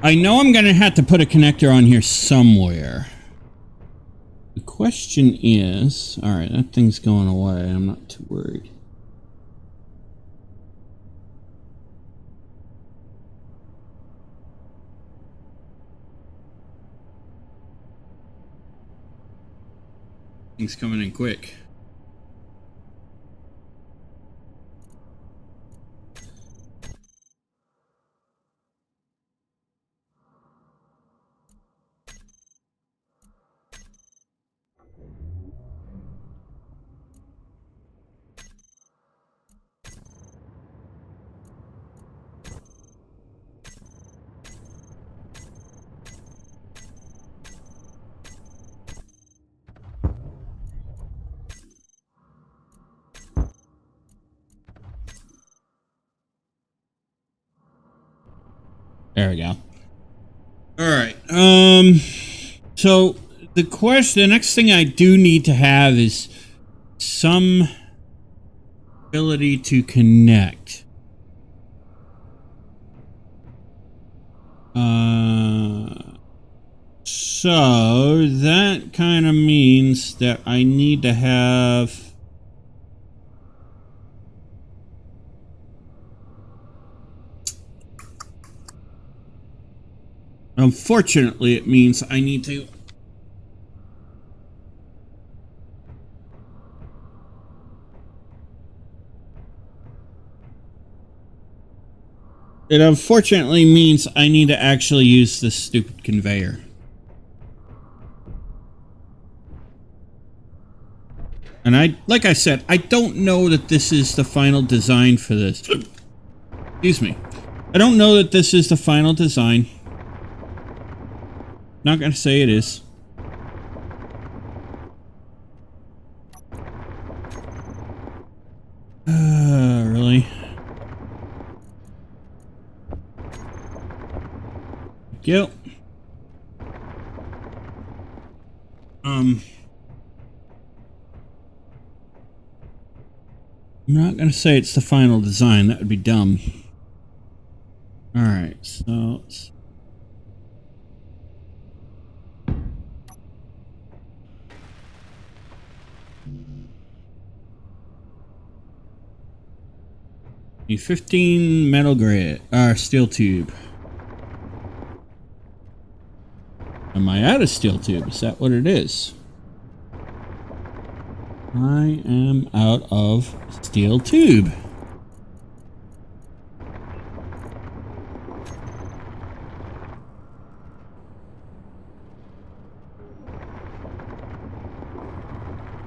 Speaker 1: I know I'm gonna have to put a connector on here somewhere. The question is, all right, that thing's going away. I'm not too worried. Things coming in quick. There we go. All right. So the next thing I do need to have is some ability to connect. So that kind of means that I need to have. Unfortunately, it means I need to. It unfortunately means I need to actually use this stupid conveyor. And like I said, I don't know that this is the final design for this. Excuse me. I don't know that this is the final design. Not gonna say it is. Really? Yep. I'm not gonna say it's the final design. That would be dumb. All right, so A 15 metal grid, steel tube. Am I out of steel tube? Is that what it is? I am out of steel tube.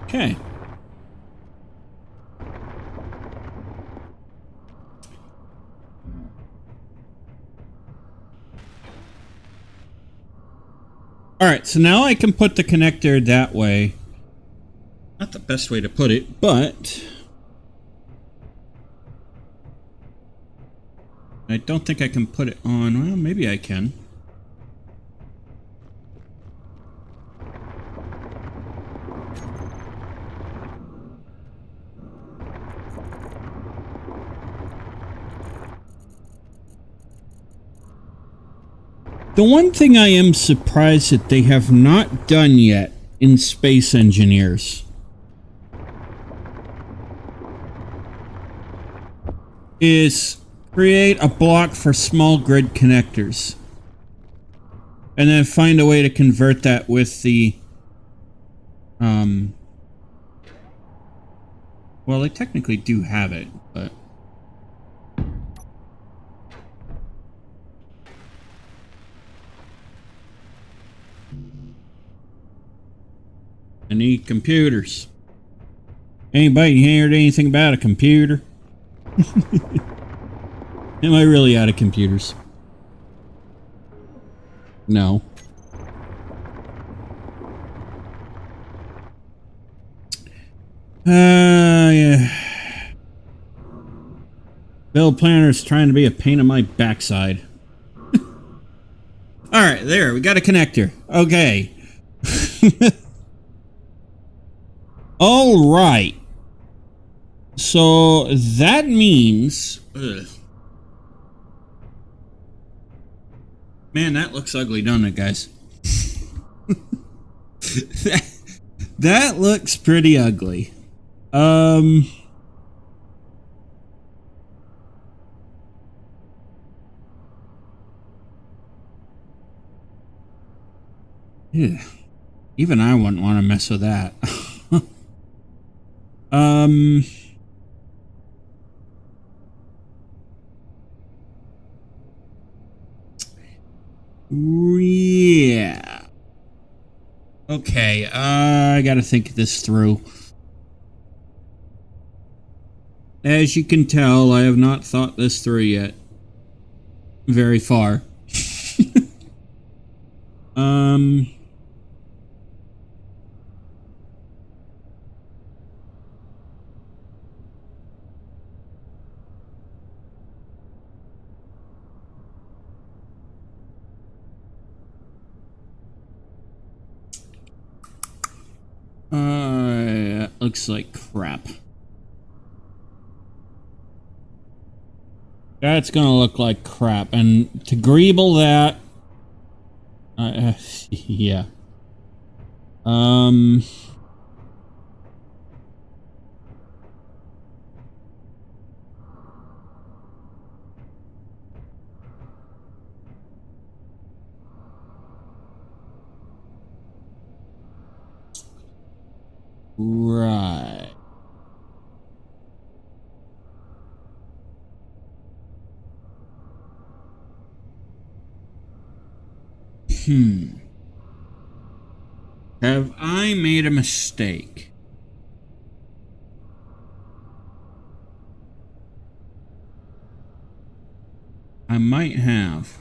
Speaker 1: Okay. Alright, so now I can put the connector that way. Not the best way to put it, but I don't think I can put it on. Well, maybe I can. The one thing I am surprised that they have not done yet in Space Engineers is create a block for small grid connectors and then find a way to convert that with the well, they technically do have it, but I need computers. Anybody heard anything about a computer? Am I really out of computers? No. Yeah. Bill Planner's trying to be a pain in my backside. Alright, there, we got a connector. Okay. Alright. So, that means... Ugh. Man, that looks ugly, don't it, guys? that looks pretty ugly. Yeah. Even I wouldn't want to mess with that. Yeah. Okay, I gotta think this through. As you can tell, I have not thought this through yet. Very far. That looks like crap. That's gonna look like crap, and to greeble that, yeah. Right. Have I made a mistake? I might have.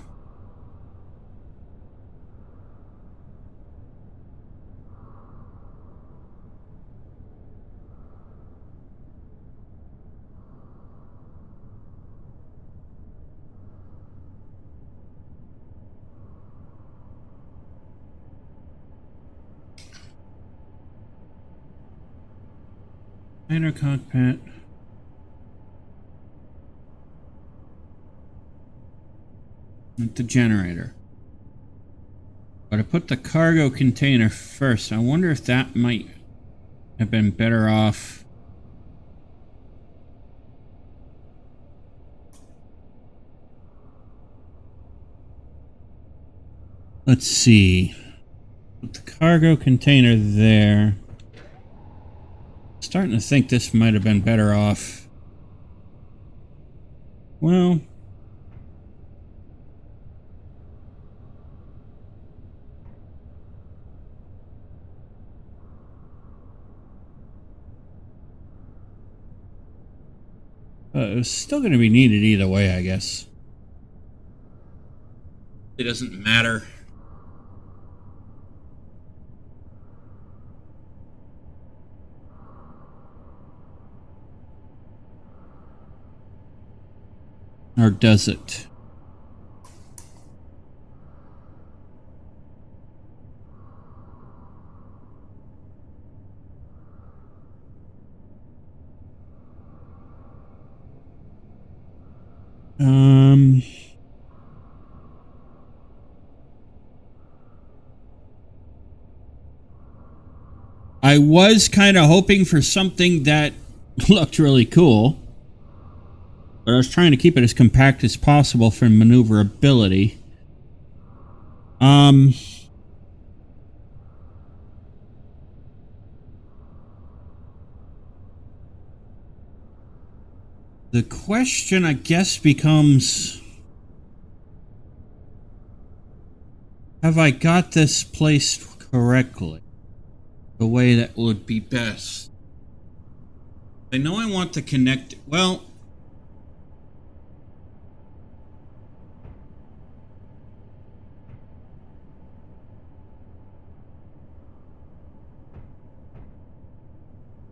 Speaker 1: Inner cockpit. With the generator. But I put the cargo container first. I wonder if that might have been better off. Let's see. Put the cargo container there. Starting to think this might have been better off. Well, it was still going to be needed either way, I guess. It doesn't matter. Or does it? I was kind of hoping for something that looked really cool. But I was trying to keep it as compact as possible for maneuverability. The question, I guess, becomes... have I got this placed correctly? The way that would be best. I know I want to connect... well...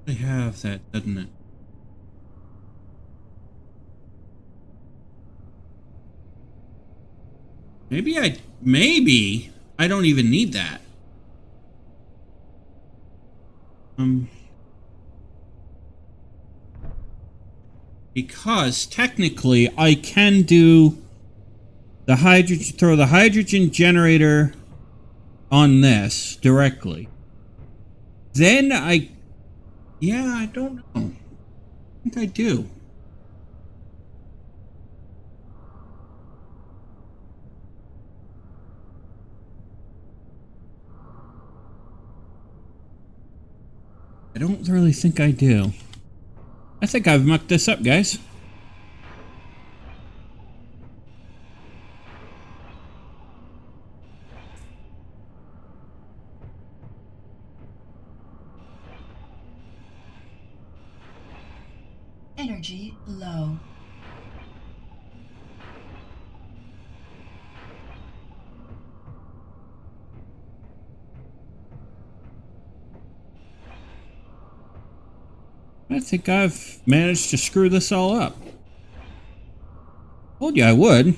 Speaker 1: I have that, doesn't it? Maybe I don't even need that. Because technically I can do the hydrogen, throw the hydrogen generator on this directly. Then yeah, I don't know. I think I do. I don't really think I do. I think I've mucked this up, guys.
Speaker 2: Energy low.
Speaker 1: I think I've managed to screw this all up. Told you I would.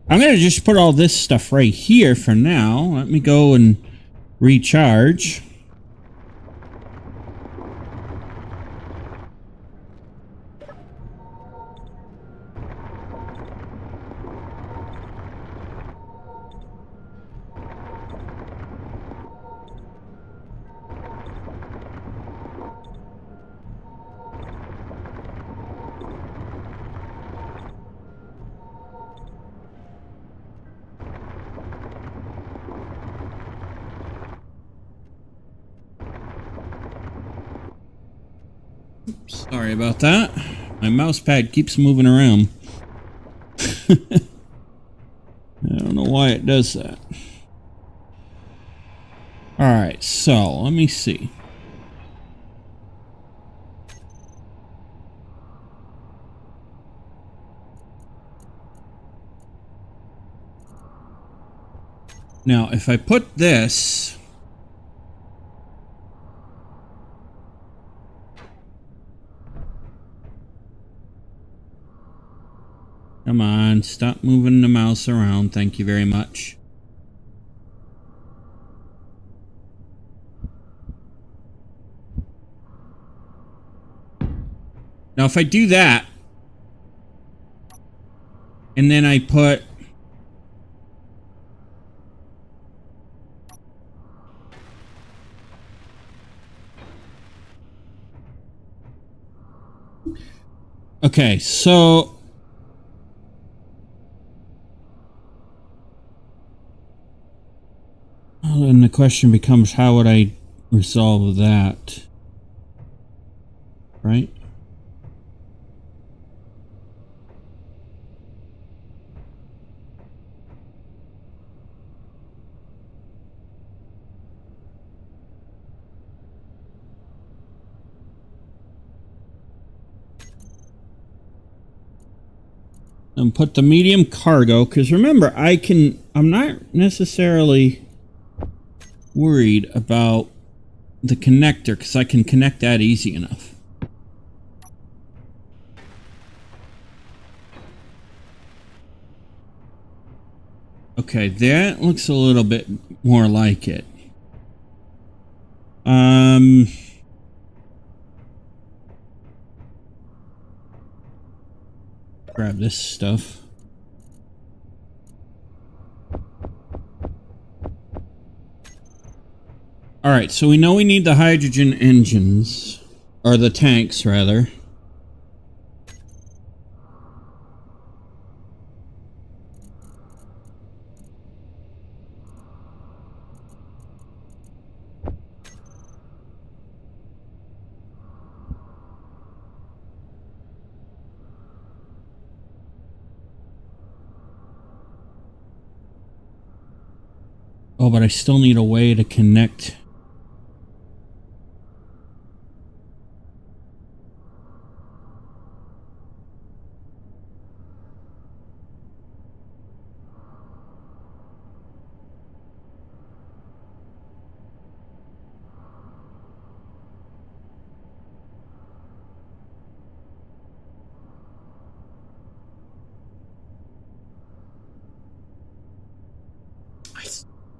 Speaker 1: I'm going to just put all this stuff right here for now. Let me go and recharge. Sorry about that. My mouse pad keeps moving around. I don't know why it does that. Alright, so let me see. Now, if I put this... come on, stop moving the mouse around. Thank you very much. Now, if I do that, and then I put Okay, so well, then the question becomes, how would I resolve that? Right? And put the medium cargo, because remember, I'm not necessarily worried about the connector, because I can connect that easy enough. Okay, that looks a little bit more like it. Grab this stuff. Alright, so we know we need the hydrogen engines. Or the tanks, rather. Oh, but I still need a way to connect.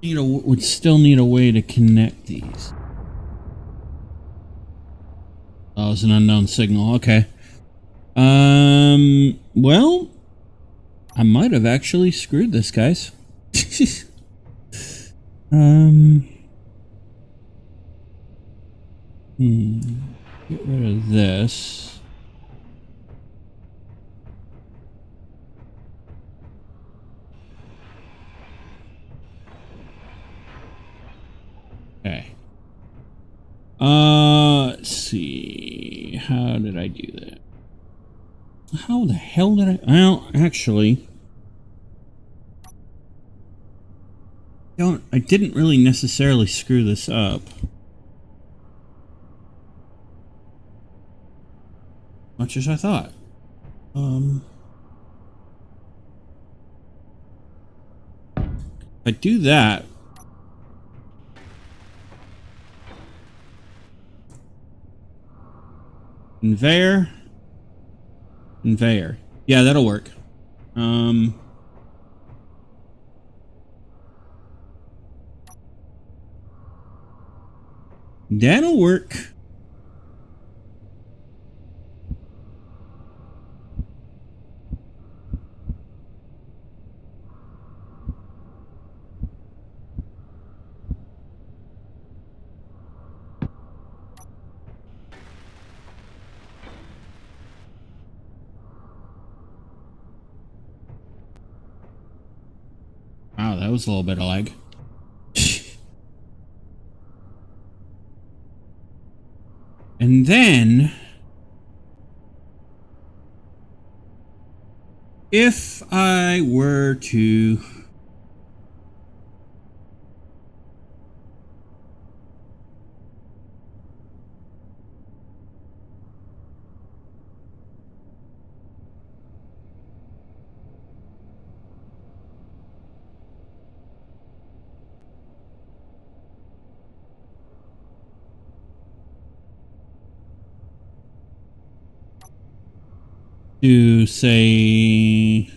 Speaker 1: Would still need a way to connect these. Oh, it's an unknown signal. Okay. Well, I might have actually screwed this, guys. Get rid of this. Okay. Let's see. How did I do that? How the hell did I? Well, actually, I didn't really necessarily screw this up. Much as I thought. If I do that. Conveyor. Conveyor. Yeah, that'll work. That'll work. Wow, that was a little bit of lag. And then, if I were to say,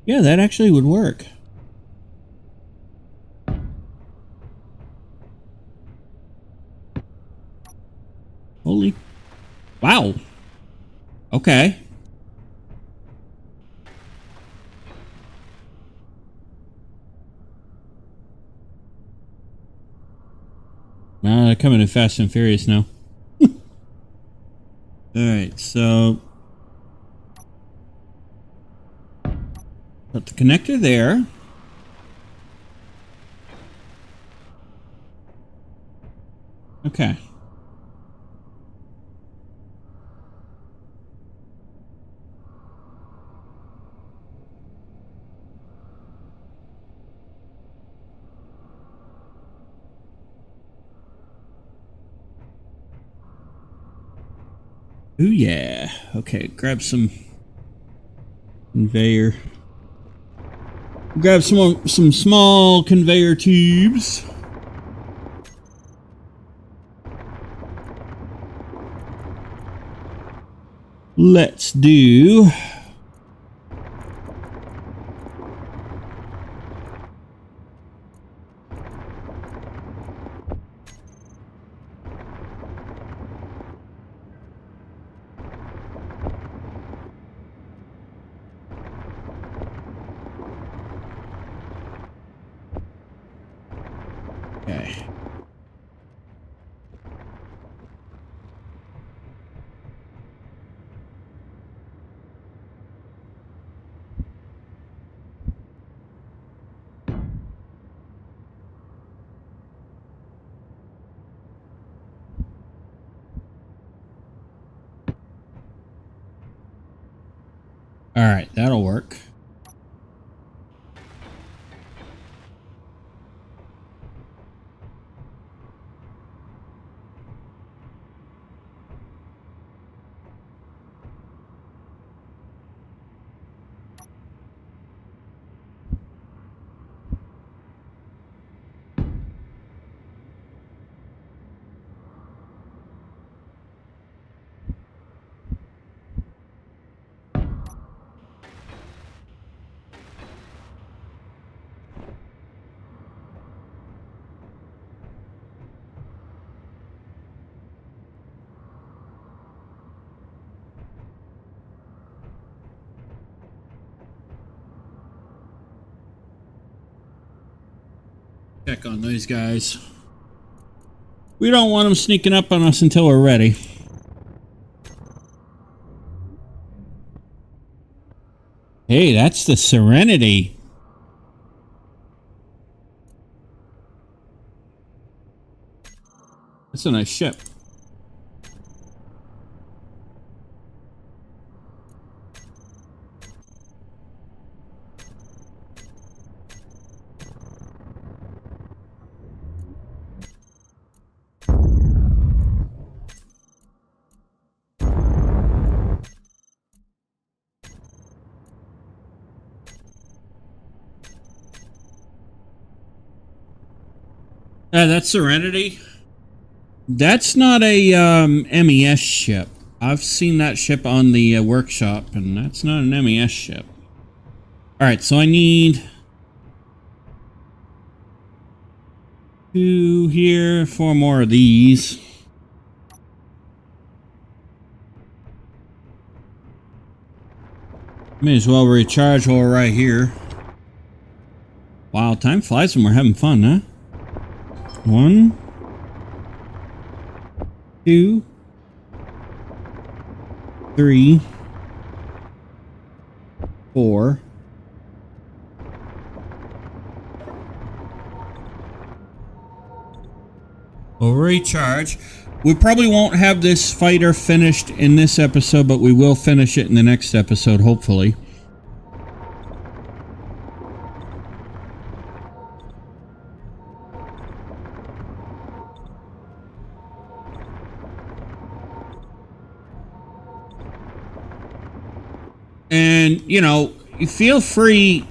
Speaker 1: yeah, that actually would work. Holy, wow. Okay. They're coming in fast and furious now. Alright, so put the connector there. Okay. Ooh, yeah. Okay, grab some conveyor. Grab some small conveyor tubes. Let's do... Okay. Alright, that'll work. Check on those guys. We don't want them sneaking up on us until we're ready. Hey, that's the Serenity. That's a nice ship. That's Serenity. That's not a MES ship. I've seen that ship on the workshop, and that's not an MES ship. Alright, so I need 2 here, 4 more of these. May as well recharge while we're right here. Wow, time flies when we're having fun, huh? 1, 2, 3, 4. We'll recharge. We probably won't have this fighter finished in this episode, but we will finish it in the next episode, hopefully. And, you know, feel free,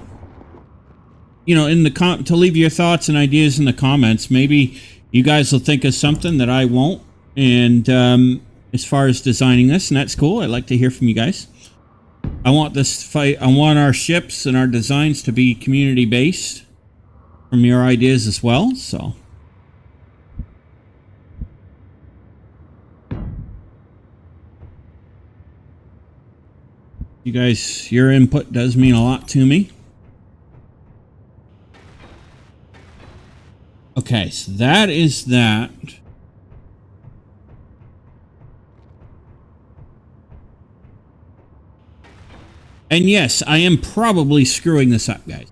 Speaker 1: you know, in the to leave your thoughts and ideas in the comments. Maybe you guys will think of something that I won't. And as far as designing this, and that's cool. I'd like to hear from you guys. I want this fight. I want our ships and our designs to be community based from your ideas as well. So. You guys, your input does mean a lot to me. Okay, so that is that. And yes, I am probably screwing this up, guys.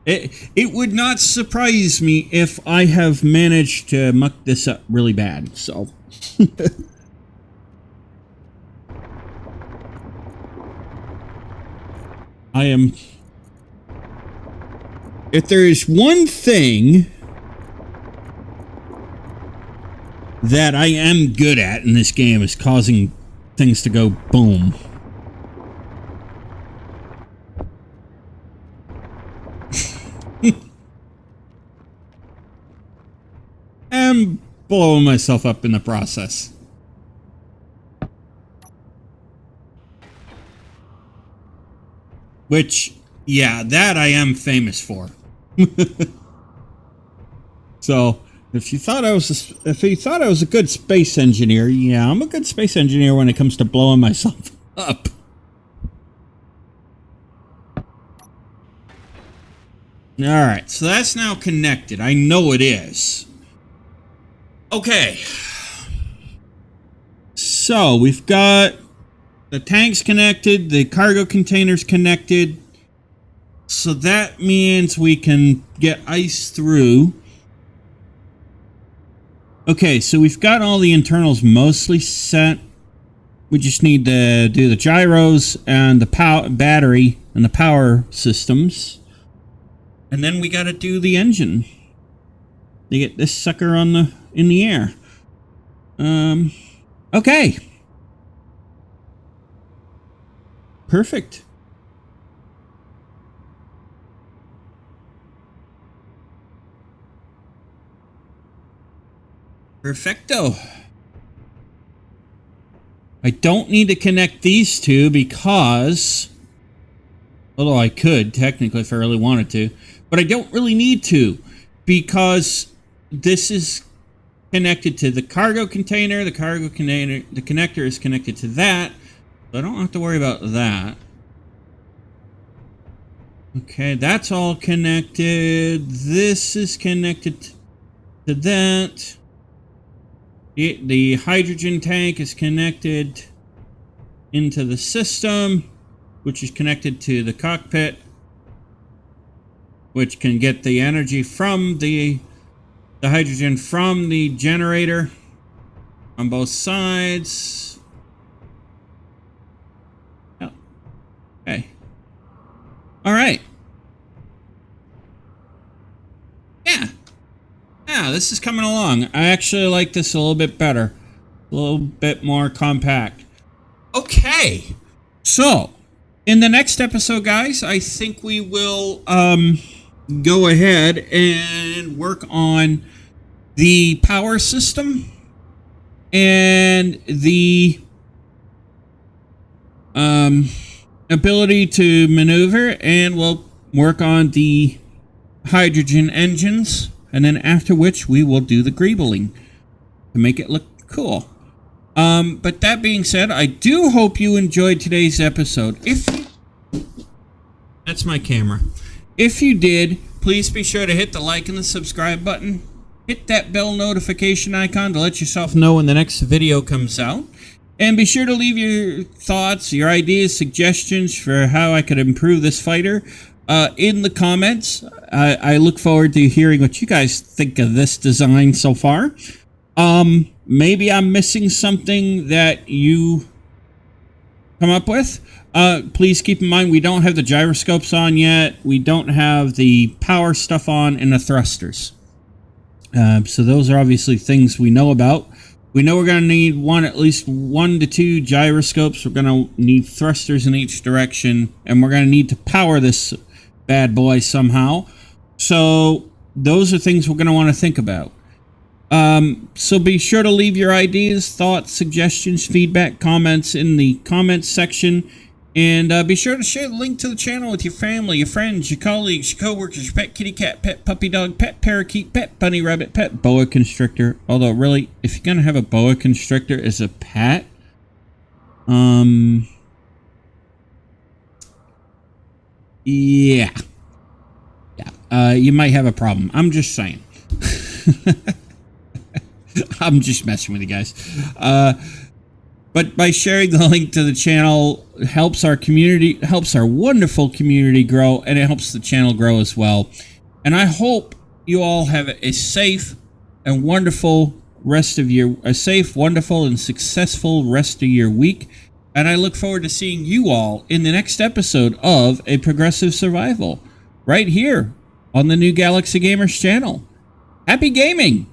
Speaker 1: It would not surprise me if I have managed to muck this up really bad, so. I am... If there is one thing that I am good at in this game is causing things to go boom. I'm blowing myself up in the process. Which, yeah, that I am famous for. So, if you thought I was a good space engineer, yeah, I'm a good space engineer when it comes to blowing myself up. Alright, so that's now connected. I know it is. Okay. So, we've got the tanks connected, the cargo containers connected. So that means we can get ice through. Okay, so we've got all the internals mostly set. We just need to do the gyros and the battery and the power systems. And then we got to do the engine to get this sucker in the air. Okay. Perfect. Perfecto. I don't need to connect these two because, although I could technically if I really wanted to, but I don't really need to because this is connected to the cargo container. The connector is connected to that, so I don't have to worry about that. Okay, that's all connected. This is connected to that. The hydrogen tank is connected into the system, which is connected to the cockpit, which can get the energy from the hydrogen from the generator on both sides. Oh. Okay. All right. Yeah. Yeah, this is coming along. I actually like this a little bit better. A little bit more compact. Okay. So, in the next episode, guys, I think we will go ahead and work on the power system and the ability to maneuver, and we'll work on the hydrogen engines. And then after which we will do the greebling to make it look cool. But that being said, I do hope you enjoyed today's episode. That's my camera. If you did, please be sure to hit the like and the subscribe button. Hit that bell notification icon to let yourself know when the next video comes out. And be sure to leave your thoughts, your ideas, suggestions for how I could improve this fighter in the comments. I look forward to hearing what you guys think of this design so far. Maybe I'm missing something that you come up with. Please keep in mind we don't have the gyroscopes on yet. We don't have the power stuff on and the thrusters. So those are obviously things we know about. We know we're going to need at least 1 to 2 gyroscopes. We're going to need thrusters in each direction, and we're going to need to power this bad boy somehow. So those are things we're going to want to think about. So be sure to leave your ideas, thoughts, suggestions, feedback, comments in the comments section. And be sure to share the link to the channel with your family, your friends, your colleagues, your coworkers, your pet kitty cat, pet puppy dog, pet parakeet, pet bunny rabbit, pet boa constrictor. Although really, if you're going to have a boa constrictor as a pet, yeah. You might have a problem. I'm just saying. I'm just messing with you guys. But by sharing the link to the channel helps our community, helps our wonderful community grow, and it helps the channel grow as well. And I hope you all have a safe and wonderful wonderful, and successful rest of your week. And I look forward to seeing you all in the next episode of A Progressive Survival, right here on the New Galaxy Gamers channel. Happy gaming!